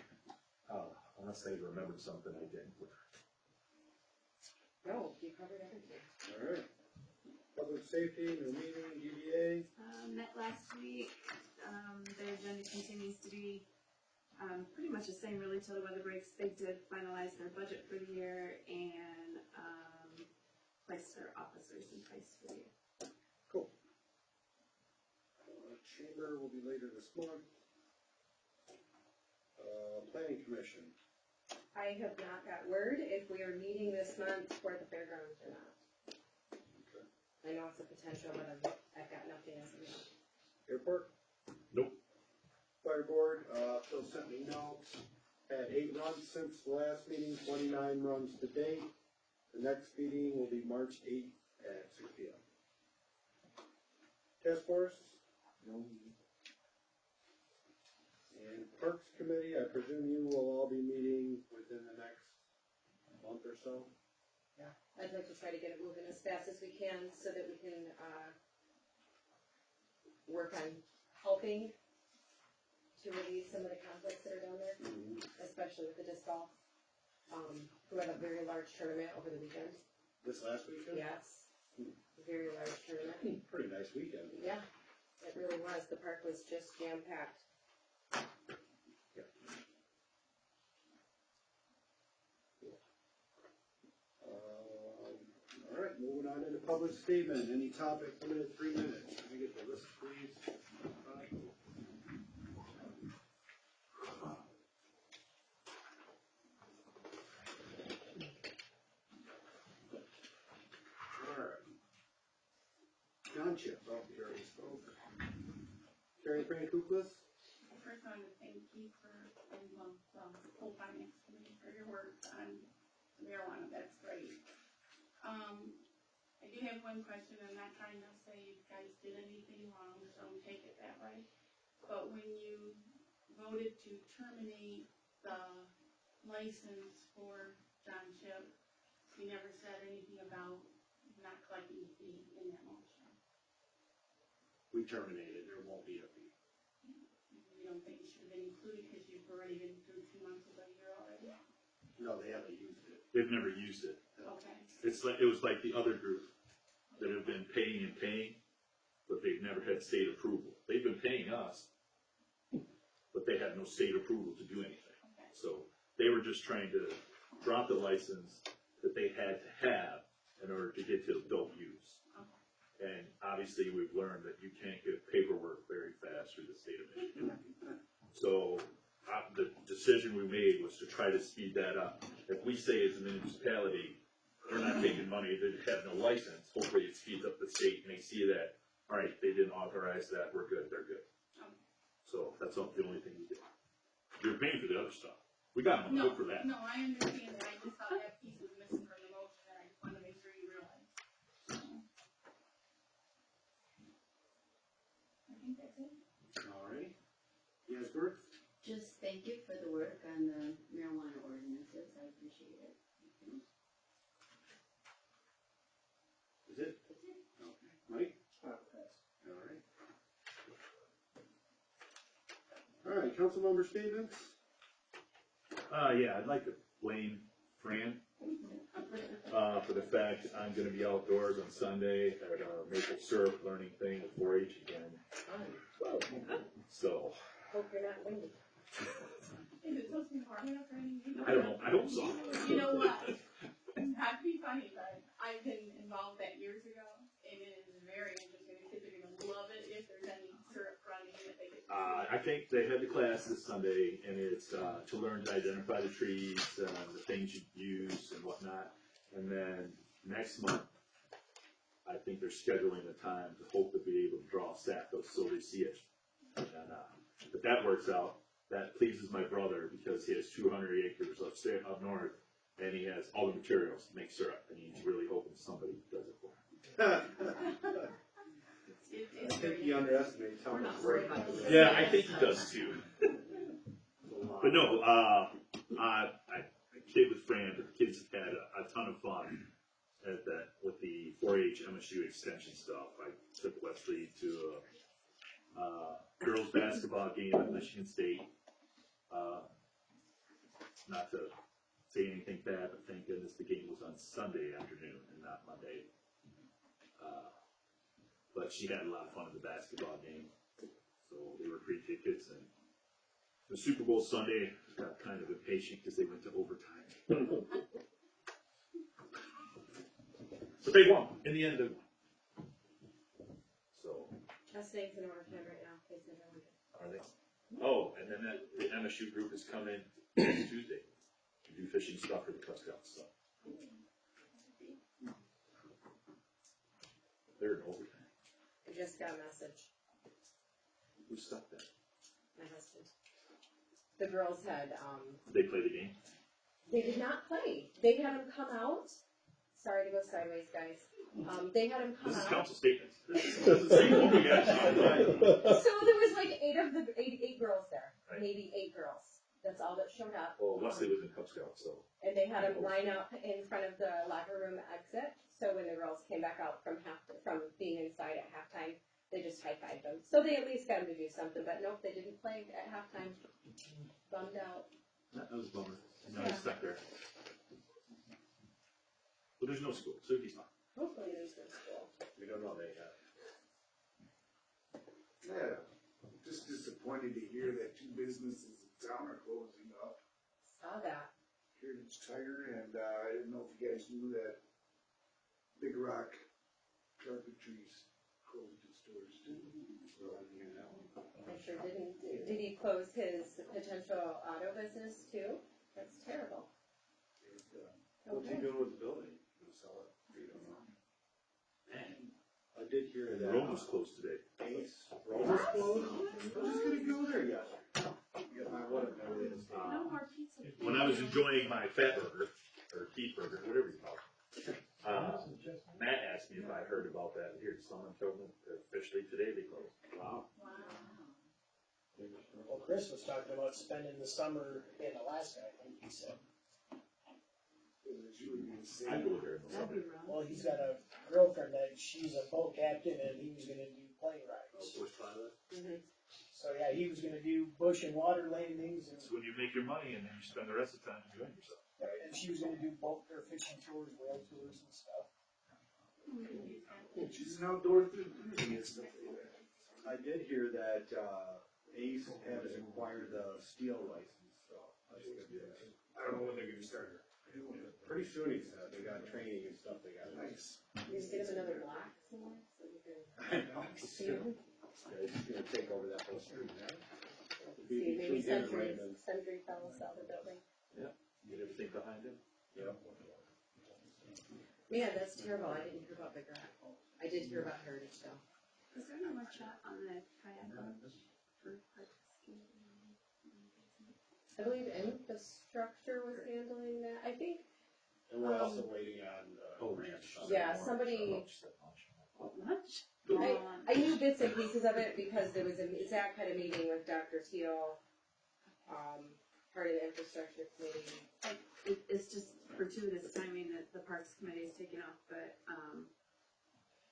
Unless I remembered something I didn't. No, you covered everything. Alright. Public safety, new meeting, DDA. Met last week. Their agenda continues to be pretty much the same really till the weather breaks. They did finalize their budget for the year and like applies to our officers in place for you. Chamber will be later this month. Planning Commission. I have not got word if we are meeting this month for the fairgrounds or not. I know it's a potential, but I've got nothing as of yet. Airport? Nope. Fire Board, Phil sent me notes. Had 8 runs since the last meeting, 29 runs to date. The next meeting will be March 8th at 6 p.m. Task Force? No. And Parks Committee, I presume you will all be meeting within the next month or so? I'd like to try to get it moving as fast as we can so that we can, work on helping to relieve some of the conflicts that are down there, especially with the disc golf. Who had a very large tournament over the weekend. This last weekend? Yes, very large tournament. Pretty nice weekend. Yeah, it really was. The park was just jam-packed. All right, moving on into public statement. Any topic, limited 3 minutes. Can I get the list, please? All right. Township, oh, we already spoke. Carrie Francouklis? First, I want to thank you for, and the whole finance committee for your work on marijuana, that's great. I do have one question, I'm not trying to say you guys did anything wrong, so don't take it that way. But when you voted to terminate the license for John Chip, you never said anything about not collecting a fee in that motion. We terminated, there won't be a fee. You don't think it should have been included because you've already been through 2 months of the year already? No, they haven't used it. They've never used it. Okay. It was like the other group that have been paying and paying, but they've never had state approval. They've been paying us, but they had no state approval to do anything. Okay. So they were just trying to drop the license that they had to have in order to get to adult use. Okay. And obviously we've learned that you can't get paperwork very fast through the state of Michigan. So the decision we made was to try to speed that up. If we say as a municipality, we're not taking money, they have no license, hopefully it speeds up the state and they see that, all right, they didn't authorize that, we're good, they're good. Okay. So that's the only thing we did. You're paying for the other stuff. We got them on hook for that. No, I understand that, I just thought that piece was missing from the motion, and I just wanted to make sure you realized. I think that's it. All right. Yes, Bert? Just thank you for the work on the marijuana ordinances, I appreciate it. Is it? That's it. Okay. Mike? I'll pass. All right. All right, council member statements? Yeah, I'd like to blame Fran, for the fact I'm gonna be outdoors on Sunday at maple syrup learning thing with 4-H again. So, Hope you're not windy. Is it supposed to be warm enough or anything? I don't know, I hope so. You know what? Not to be funny, but I've been involved that years ago, and it is very interesting. The kids are gonna love it if there's any syrup running that they get. I think they had the class this Sunday, and it's to learn to identify the trees, the things you use and whatnot. And then next month, I think they're scheduling the time to hope to be able to draw a sack so they see it. And, if that works out, that pleases my brother because he has 200 acres up north, and he has all the materials to make syrup, and he's really hoping somebody does it for him. I think he underestimates how We're much not work. worried about this. Yeah, I think he does too. But no, I kid with Fran, but the kids have had a ton of fun at that with the 4-H MSU extension stuff. I took Wesley to a girls basketball game at Michigan State. Not to say anything bad, but thank goodness the game was on Sunday afternoon and not Monday. But she had a lot of fun at the basketball game. So they were free tickets, and the Super Bowl Sunday got kind of impatient because they went to overtime. But they won, in the end, they won. So, Testing's in Orphan right now, in case anyone wondered. are they? Oh, and then the MSU group is coming Tuesday to do fishing stuff for the Cub Scouts, so. They're in overtime. I just got a message, Who stopped that? my husband. The girls had, They play the game? they did not play. They had them come out. Sorry to go sideways, guys. They had them come This is out. council statements. This is the same one we got. So there was like eight girls there, Right. maybe 8 girls. That's all that showed up. Well, Wesley was in Cub Scouts, so. And they had them line up in front of the locker room exit. So when the girls came back out from being inside at halftime, they just high-fived them. So they at least got them to do something. But nope, they didn't play at halftime. Bummed out. That was a bummer. Now he's stuck there. But there's no school, so he's fine. Hopefully there's no school. We don't know that yet. Yeah, just disappointed to hear that 2 businesses in town are closing up. Saw that. Heritage Tire, and I didn't know if you guys knew that Big Rock Carpentries closed its doors too. I sure didn't. Did he close his potential auto business too? That's terrible. What's he doing with the building? Gonna sell it? You don't know. I did hear that. Rome was closed today. Ace, Rome was closed? I was just gonna go there yesterday. Get my what, No more pizza. When I was enjoying my fat burger, or Keith burger, whatever you call it, Matt asked me if I heard about that here. Someone told me that officially today they closed. Wow. Well, Chris was talking about spending the summer in Alaska, I think he said. I go there in the That'd summer. be wrong. Well, he's got a girlfriend that she's a boat captain and he was gonna do plane rides. Bush pilot. So yeah, he was gonna do bush and water landings and, It's when you make your money and then you spend the rest of the time enjoying yourself. and she was gonna do boat or fishing tours, whale tours and stuff. She's an outdoor enthusiast. I did hear that, Ace has acquired the steel license, so that's good news. I don't know when they're gonna start doing it. Pretty soon, he said, they got training and stuff they got. Nice. Just get him another block somewhere so you can I know. see him. Yeah, he's gonna take over that whole street, yeah? See, maybe Between him and Raymond. Sentry fellow sell the building. Get everything behind him. Yep. Man, that's terrible. I didn't hear about Big Rock. I did hear about Heritage though. Is there any more chat on the kayak launch for park ski? I believe infrastructure was handling that. I think, And we're also waiting on, Ranch. yeah, somebody, Lunch? I knew bits and pieces of it because there was a Zach had a meeting with Dr. Teal, part of the infrastructure committee. It's just fortuitous timing that the Parks Committee is taking off, but,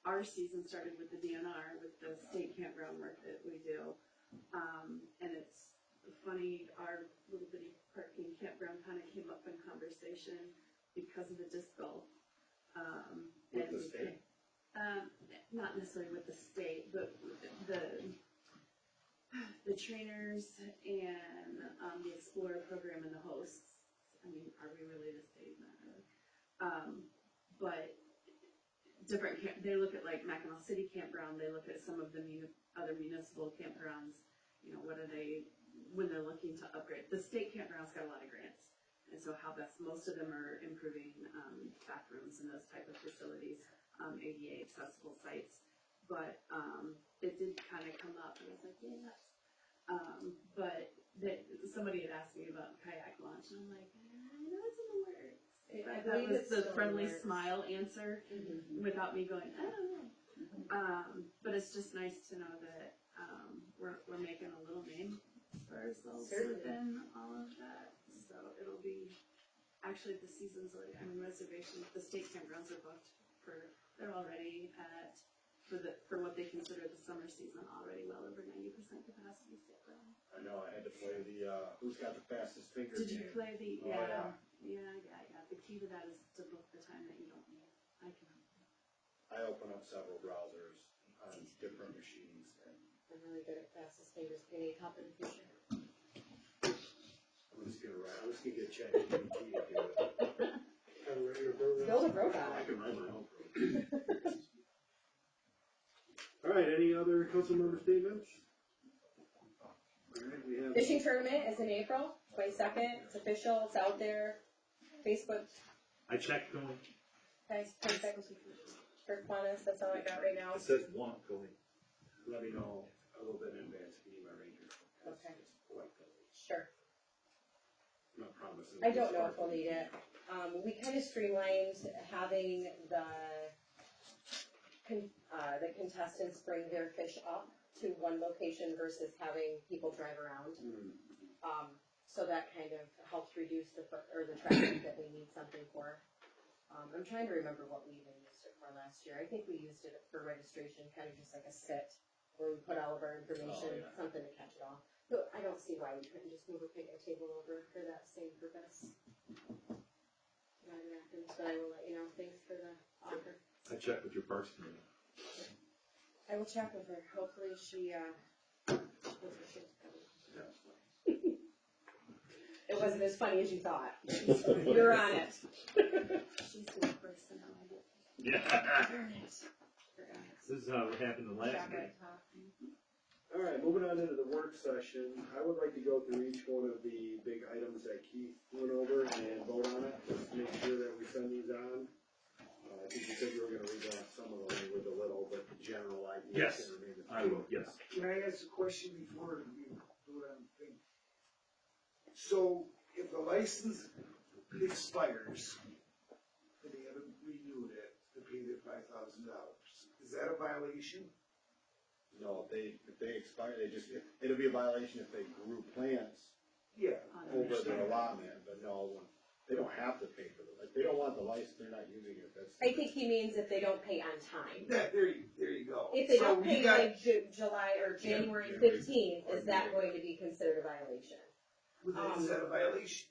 our season started with the DNR, with the state campground work that we do. And it's funny, our little bitty parking campground kind of came up in conversation because of the disc golf. With and the state? Not necessarily with the state, but the trainers and, the Explorer program and the hosts. I mean, are we really the state? Not really. But different they look at like Mackinac City Campground, they look at some of the other municipal campgrounds, you know, what are they, when they're looking to upgrade. The state campground's got a lot of grants, and so how best, most of them are improving, bathrooms and those type of facilities, ADA accessible sites, but, it did kind of come up, and I was like, yeah, that's, but somebody had asked me about kayak launch, and I'm like, I know it's in the works. I That believe was it's the still friendly in the works. smile answer without me going, I don't know. But it's just nice to know that we're making a little name for ourselves Certainly. within all of that. So it'll be, actually the season's already, I mean, reservations, the state campgrounds are booked they're already at, for what they consider the summer season, already well over 90% capacity state ground. I know, I had to play the, who's got the fastest finger Did you game. play the, Oh, yeah. The key to that is to book the time that you don't need. I can help you. I open up several browsers on different machines. I'm really good at fastest fingers. If you need help in the future. I'm just gonna get ChatGPT to do it. Build a robot. I can write my own program. All right, any other council member statements? All right, we have. Fishing tournament is in April 22nd. It's official. It's out there. Facebook. I checked going, Guys, perfect. For Quantas, that's all I got right now. it says one going. Let me know a little bit in advance if you need my ranger. Okay. Like, Sure. I'm not promising. I don't know if we'll need it. We kind of streamlined having the contestants bring their fish up to one location versus having people drive around. So that kind of helps reduce the traffic that we need something for. I'm trying to remember what we even used it for last year. I think we used it for registration, kind of just like a sit, where we put all of our information, something to catch it all. But I don't see why we couldn't just move a picnic table over for that same purpose. Not an Athens, but I will let you know. Thanks for the offer. I checked with your parks committee. I will check with her. Hopefully she, It wasn't as funny as you thought. You're on it. She's the personality. Yeah. This is how it happened the last night. All right, moving on into the work session, I would like to go through each one of the big items that Keith went over and vote on it, just to make sure that we send these on. I think you said you were gonna read off some of the language a little, but the general idea. Yes, I will, yes. Can I ask a question before we do it on the thing? So, if the license expires, and they haven't renewed it, to pay their $5,000, is that a violation? No, if they expire, it'll be a violation if they grew plants Yeah. over their allotment, but no, they don't have to pay for it. Like, they don't want the license, they're not using it, that's. I think he means if they don't pay on time. There you go. If they So don't you pay got- like July or January Yeah, 15th, is that going to be considered a violation? Is that a violation?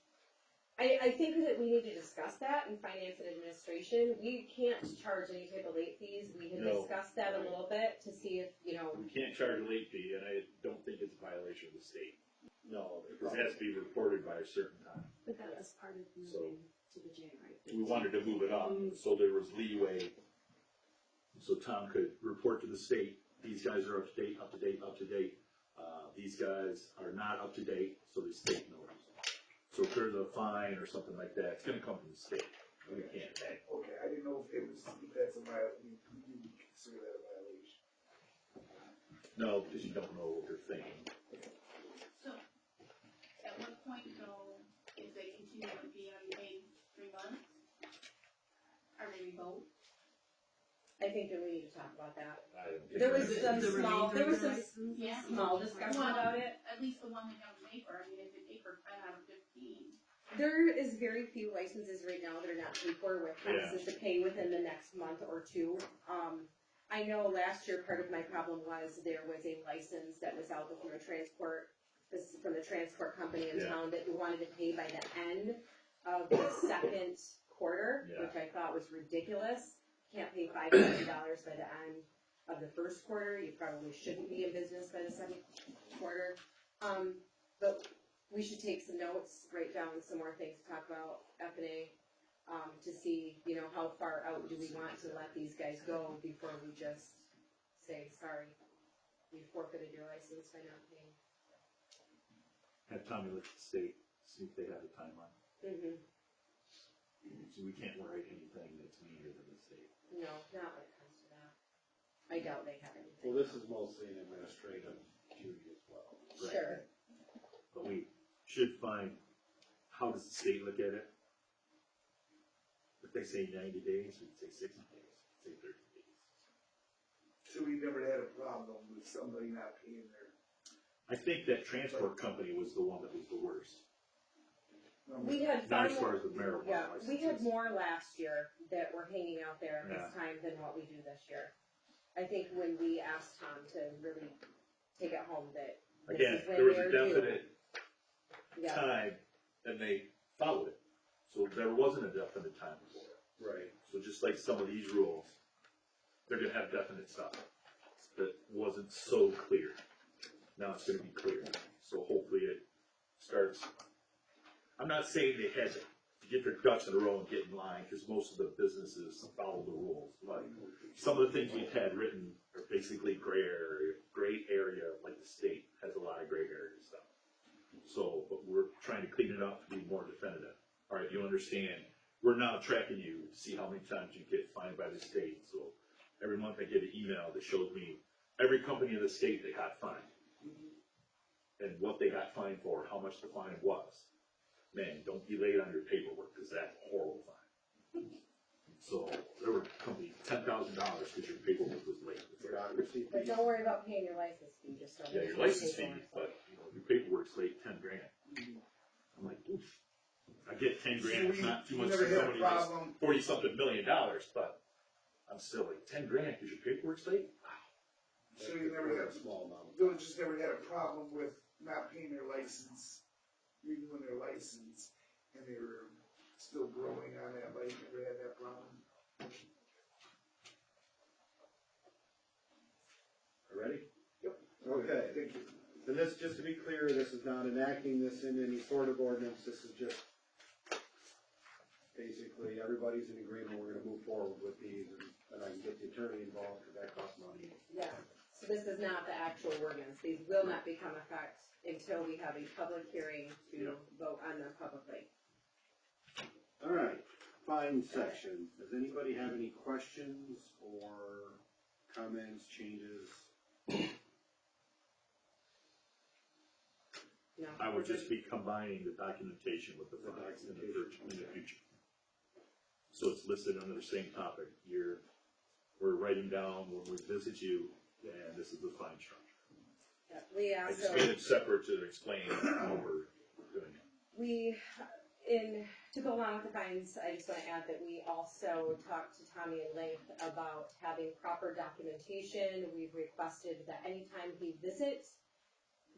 I think that we need to discuss that in finance and administration. We can't charge any type of late fees. We had No. discussed that a little bit to see if, We can't charge a late fee, and I don't think it's a violation of the state. No. Because it has to be reported by a certain time. But that was part of moving to the January 15th. We wanted to move it up, so there was leeway, so Tom could report to the state, these guys are up to date, up to date, up to date. These guys are not up to date, so the state knows. So if there's a fine or something like that, it's gonna come from the state, we can't pay. Okay, I didn't know if that's a violation, you would consider that a violation. No, because you don't know what they're thinking. So, at what point though, if they continue to be unpaid 3 months, are they revoked? I think that we need to talk about that. I don't think There was that's- some The small, remainder there of was the some license? Yeah. small discussion about it. At least the one they don't pay for, I mean, if they pay for 10 out of 15. There is very few licenses right now that are not paid for with promises to pay within the next month or two. I know last year part of my problem was there was a license that was out from a transport, this is from the transport company in Yeah. town that wanted to pay by the end of the second quarter, Yeah. which I thought was ridiculous. Can't pay $5,000 by the end of the first quarter. You probably shouldn't be in business by the second quarter. But we should take some notes, write down some more things to talk about F&A, to see, how far out do we want to let these guys go before we just say, sorry, you forfeited your license by not paying. Have Tommy look at the state, see if they have a timeline. Mm-hmm. So we can't write anything that's meaner than the state. No, not when it comes to that. I doubt they have anything. Well, this is mostly an administrative duty as well. Right. Sure. But we should find, how does the state look at it? If they say 90 days, we'd say 60 days, say 30 days. So we never had a problem with somebody not paying their. I think that transport company was the one that was the worst. We had Not far as far more, as the marijuana yeah, licenses. we had more last year that were hanging out there at Yeah. this time than what we do this year. I think when we asked Tom to really take it home that this Again, is when there was a they're due. definite Yeah, time, and they followed it. So there wasn't a definite time for it. Right. So just like some of these rules, they're gonna have definite stuff that wasn't so clear. Now it's gonna be clear. So hopefully it starts. I'm not saying they had to get their ducks in a row and get in line, because most of the businesses follow the rules. Like, some of the things we've had written are basically gray area, like the state has a lot of gray area stuff. So, but we're trying to clean it up to be more definitive. All right, you understand, we're now tracking you to see how many times you get fined by the state. So every month I get an email that shows me every company in the state that got fined and what they got fined for, how much the fine was. Man, don't be late on your paperwork, because that's a horrible fine. So there were companies, $10,000 because your paperwork was late. But don't worry about paying your license fee, just don't. Yeah, your license fee, but your paperwork's late, 10 grand. I'm like, oof. I get 10 grand, it's not too much for somebody that's 40-something million dollars, but I'm still like, 10 grand because your paperwork's late? Wow. So you never had, small amount. villages never had a problem with not paying their license, renewing their license, and they were still growing on that license, never had that problem. Ready? Yep. Okay. Thank you. And this, just to be clear, this is not enacting this in any sort of ordinance, this is just basically, everybody's in agreement, we're gonna move forward with these, and I can get the attorney involved, because that costs money. Yeah, so this is not the actual ordinance, these will not become effect until we have a public hearing to vote on them publicly. All right, fine section, does anybody have any questions or comments, changes? No, I we're would just good. be combining the documentation with the fines in the future. So it's listed under the same topic. We're writing down when we visit you, and this is the fine structure. Yeah, we I just also, made it separate to explain how we're doing it. to go along with the fines, I just wanna add that we also talked to Tommy at length about having proper documentation. We've requested that anytime he visits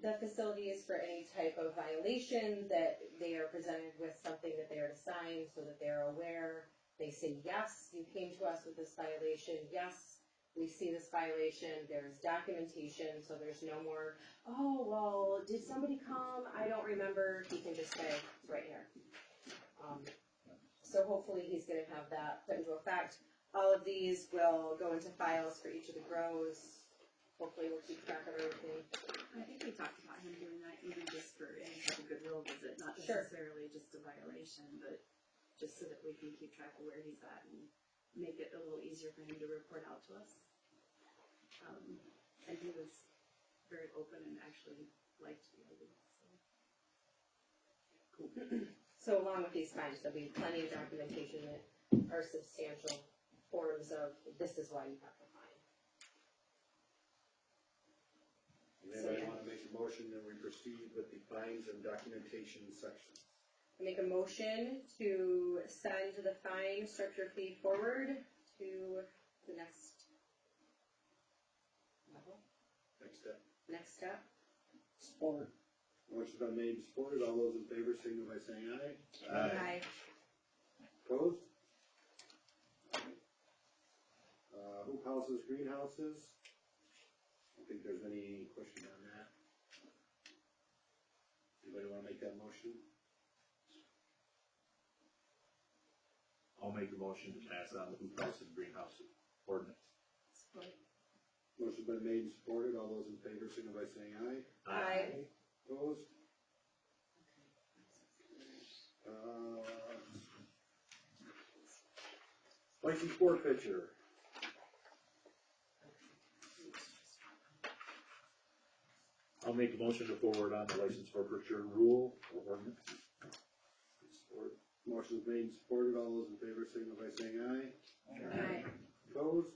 the facilities for any type of violation, that they are presented with something that they are to sign so that they're aware. They say, yes, you came to us with this violation, yes, we see this violation, there's documentation, so there's no more, oh, well, did somebody come? I don't remember. He can just say, it's right here. So hopefully he's gonna have that put into effect. All of these will go into files for each of the grows. Hopefully we'll keep track of everything. I think we talked about him doing that even just for any type of goodwill visit, not Sure. necessarily just a violation, but just so that we can keep track of where he's at and make it a little easier for him to report out to us. And he was very open and actually liked the idea, so. So along with these fines, there'll be plenty of documentation that are substantial forms of, this is why you have to fine. Anybody wanna make a motion that we proceed with the fines and documentation section? I make a motion to send the fine structure fee forward to the next level, Next step. next step. Support. Motion's been made and supported, all those in favor signify by saying aye. Aye. Opposed? Hoop houses, greenhouses? I don't think there's any question on that. Anybody wanna make that motion? I'll make a motion to pass on the hoop house and greenhouse ordinance. Support. Motion's been made and supported, all those in favor signify by saying aye. Aye. Opposed? License forfeiture. I'll make a motion to forward on the license forfeiture rule or ordinance. Support. Motion's made and supported, all those in favor signify by saying aye. Aye. Opposed?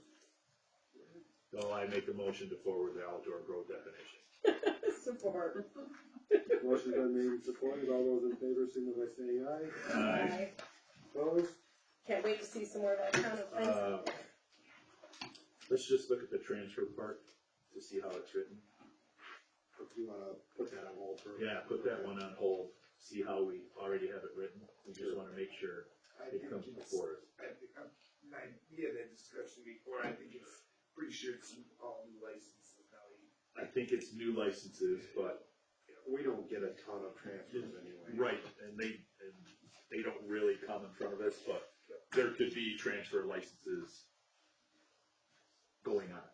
So I make a motion to forward the outdoor grow definition. Support. Motion's been made and supported, all those in favor signify by saying aye. Aye. Opposed? Can't wait to see some more of that kind of things. Let's just look at the transfer part to see how it's written. If you wanna put that on hold for. Yeah, put that one on hold, see how we already have it written. We just wanna make sure I it think comes it's, before us. I think, we had that discussion before, I think it's pretty sure it's all new licenses now. I think it's new licenses, but We don't get a ton of transfers anyway. right, and they don't really come in front of us, but there could be transfer licenses going on.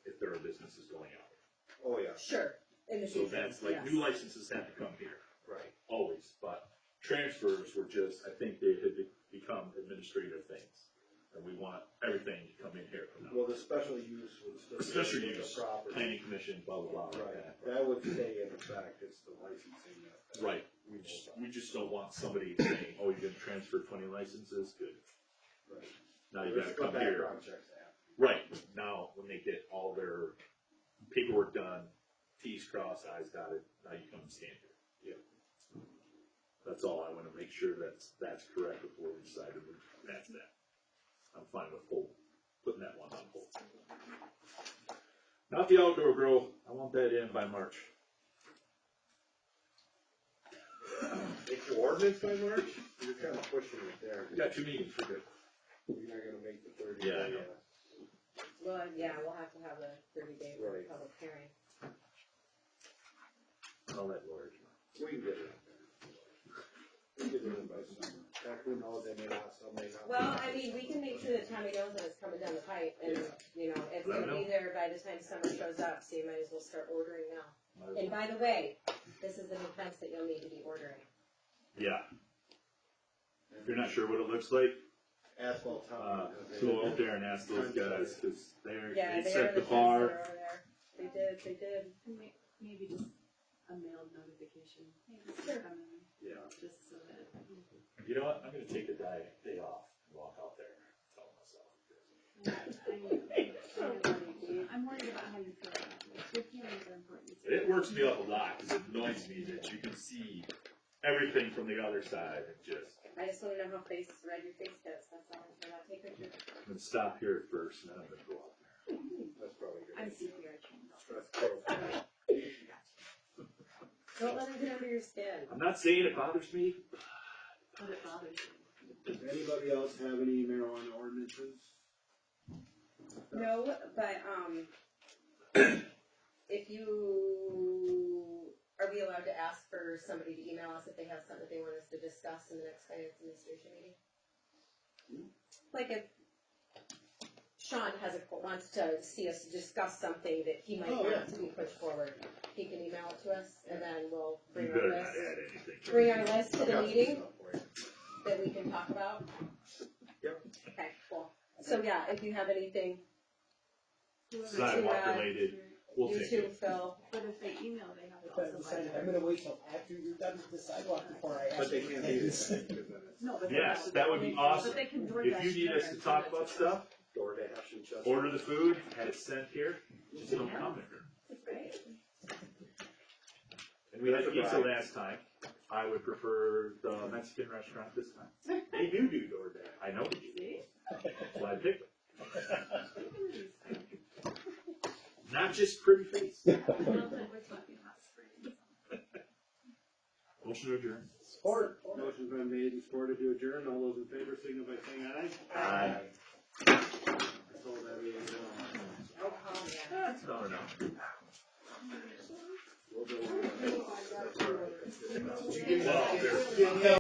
If there are businesses going out. Oh, yeah, Sure, in the So future, that's like, yes. new licenses have to come here, right. always, but transfers were just, I think they had become administrative things. And we want everything to come in here from now. Well, the special use would still. Special be the use, property. planning commission, blah, blah, blah. like Right, that. that would stay in effect, it's the licensing that. Right, we just don't want somebody saying, oh, you're gonna transfer 20 licenses, good. Right. Now you gotta There's come here. background checks happen. Right, now, when they get all their paperwork done, T's crossed, I's dotted, now you come and stand here. Yeah. That's all, I wanna make sure that's correct before we decide to move past that. I'm fine with putting that one on hold. Not the outdoor grow, I want that in by March. Make your ordinance by March, you're kinda pushing it there, We got 2 meetings, we're good. you're not gonna make the 30. Yeah, I know. Well, yeah, we'll have to have a 30-day Right. public hearing. I'll let Laura. We can get it in there. We can get it in by summer, heck, who knows, they may not, some may not. Well, I mean, we can make sure that Tommy knows when it's coming down the pipe, and, you know, it's Let gonna him be there by the time summer shows up, so you might as well start ordering now. Might as And well. by the way, this is the new fence that you'll need to be ordering. Yeah. If you're not sure what it looks like, Asphalt top. go out there and ask those guys, cause Yeah, they they are set the the fence bar. that are over there. They did. Maybe just a mailed notification. Sure. Yeah. Just so that. You know what, I'm gonna take a day off and walk out there and tell myself. I'm worried about how you feel about it. Your feelings are important. It works me up a lot, cause it annoys me that you can see everything from the other side and just, I just wanna know how red your face gets, that's all, and I'll take pictures. I'm gonna stop here at first and then I'm gonna go out there. That's probably good. I'm CPR trained. That's probably- Don't let it get under your skin. I'm not saying it bothers me. But it bothers you. Does anybody else have any marijuana ordinances? No, but, if you, are we allowed to ask for somebody to email us if they have something that they want us to discuss in the next finance administration meeting? Like if Sean wants to see us discuss something that he might want to be pushed forward, he can email it to us, and then we'll You bring better our not list, add anything. bring our list to the Yeah. meeting that we can talk about. Yep. Okay, cool. So yeah, if you have anything, Sidewalk related, we'll you take too, it. Phil. But if they email, they have to If I also. decided I'm gonna wait till after you're done with the sidewalk before I ask. But they you can't to do this. this, because then it's No, but. Yes, that would be awesome. But they can If DoorDash you need us to and talk send it about to stuff, DoorDash and just. order the food, have it sent here, just don't come here. us, right? And we had That's a pizza bribe. last time. I would prefer the Mexican restaurant this time. They do DoorDash. I know you do. See? That's why I picked it. Not just pretty face. Now that we're talking hot springs. Motion to adjourn. Support. Motion's been made and supported to adjourn, all those in favor signify by saying aye. Aye. So that means, Oh, yeah. That's not enough. we'll go. Well, there's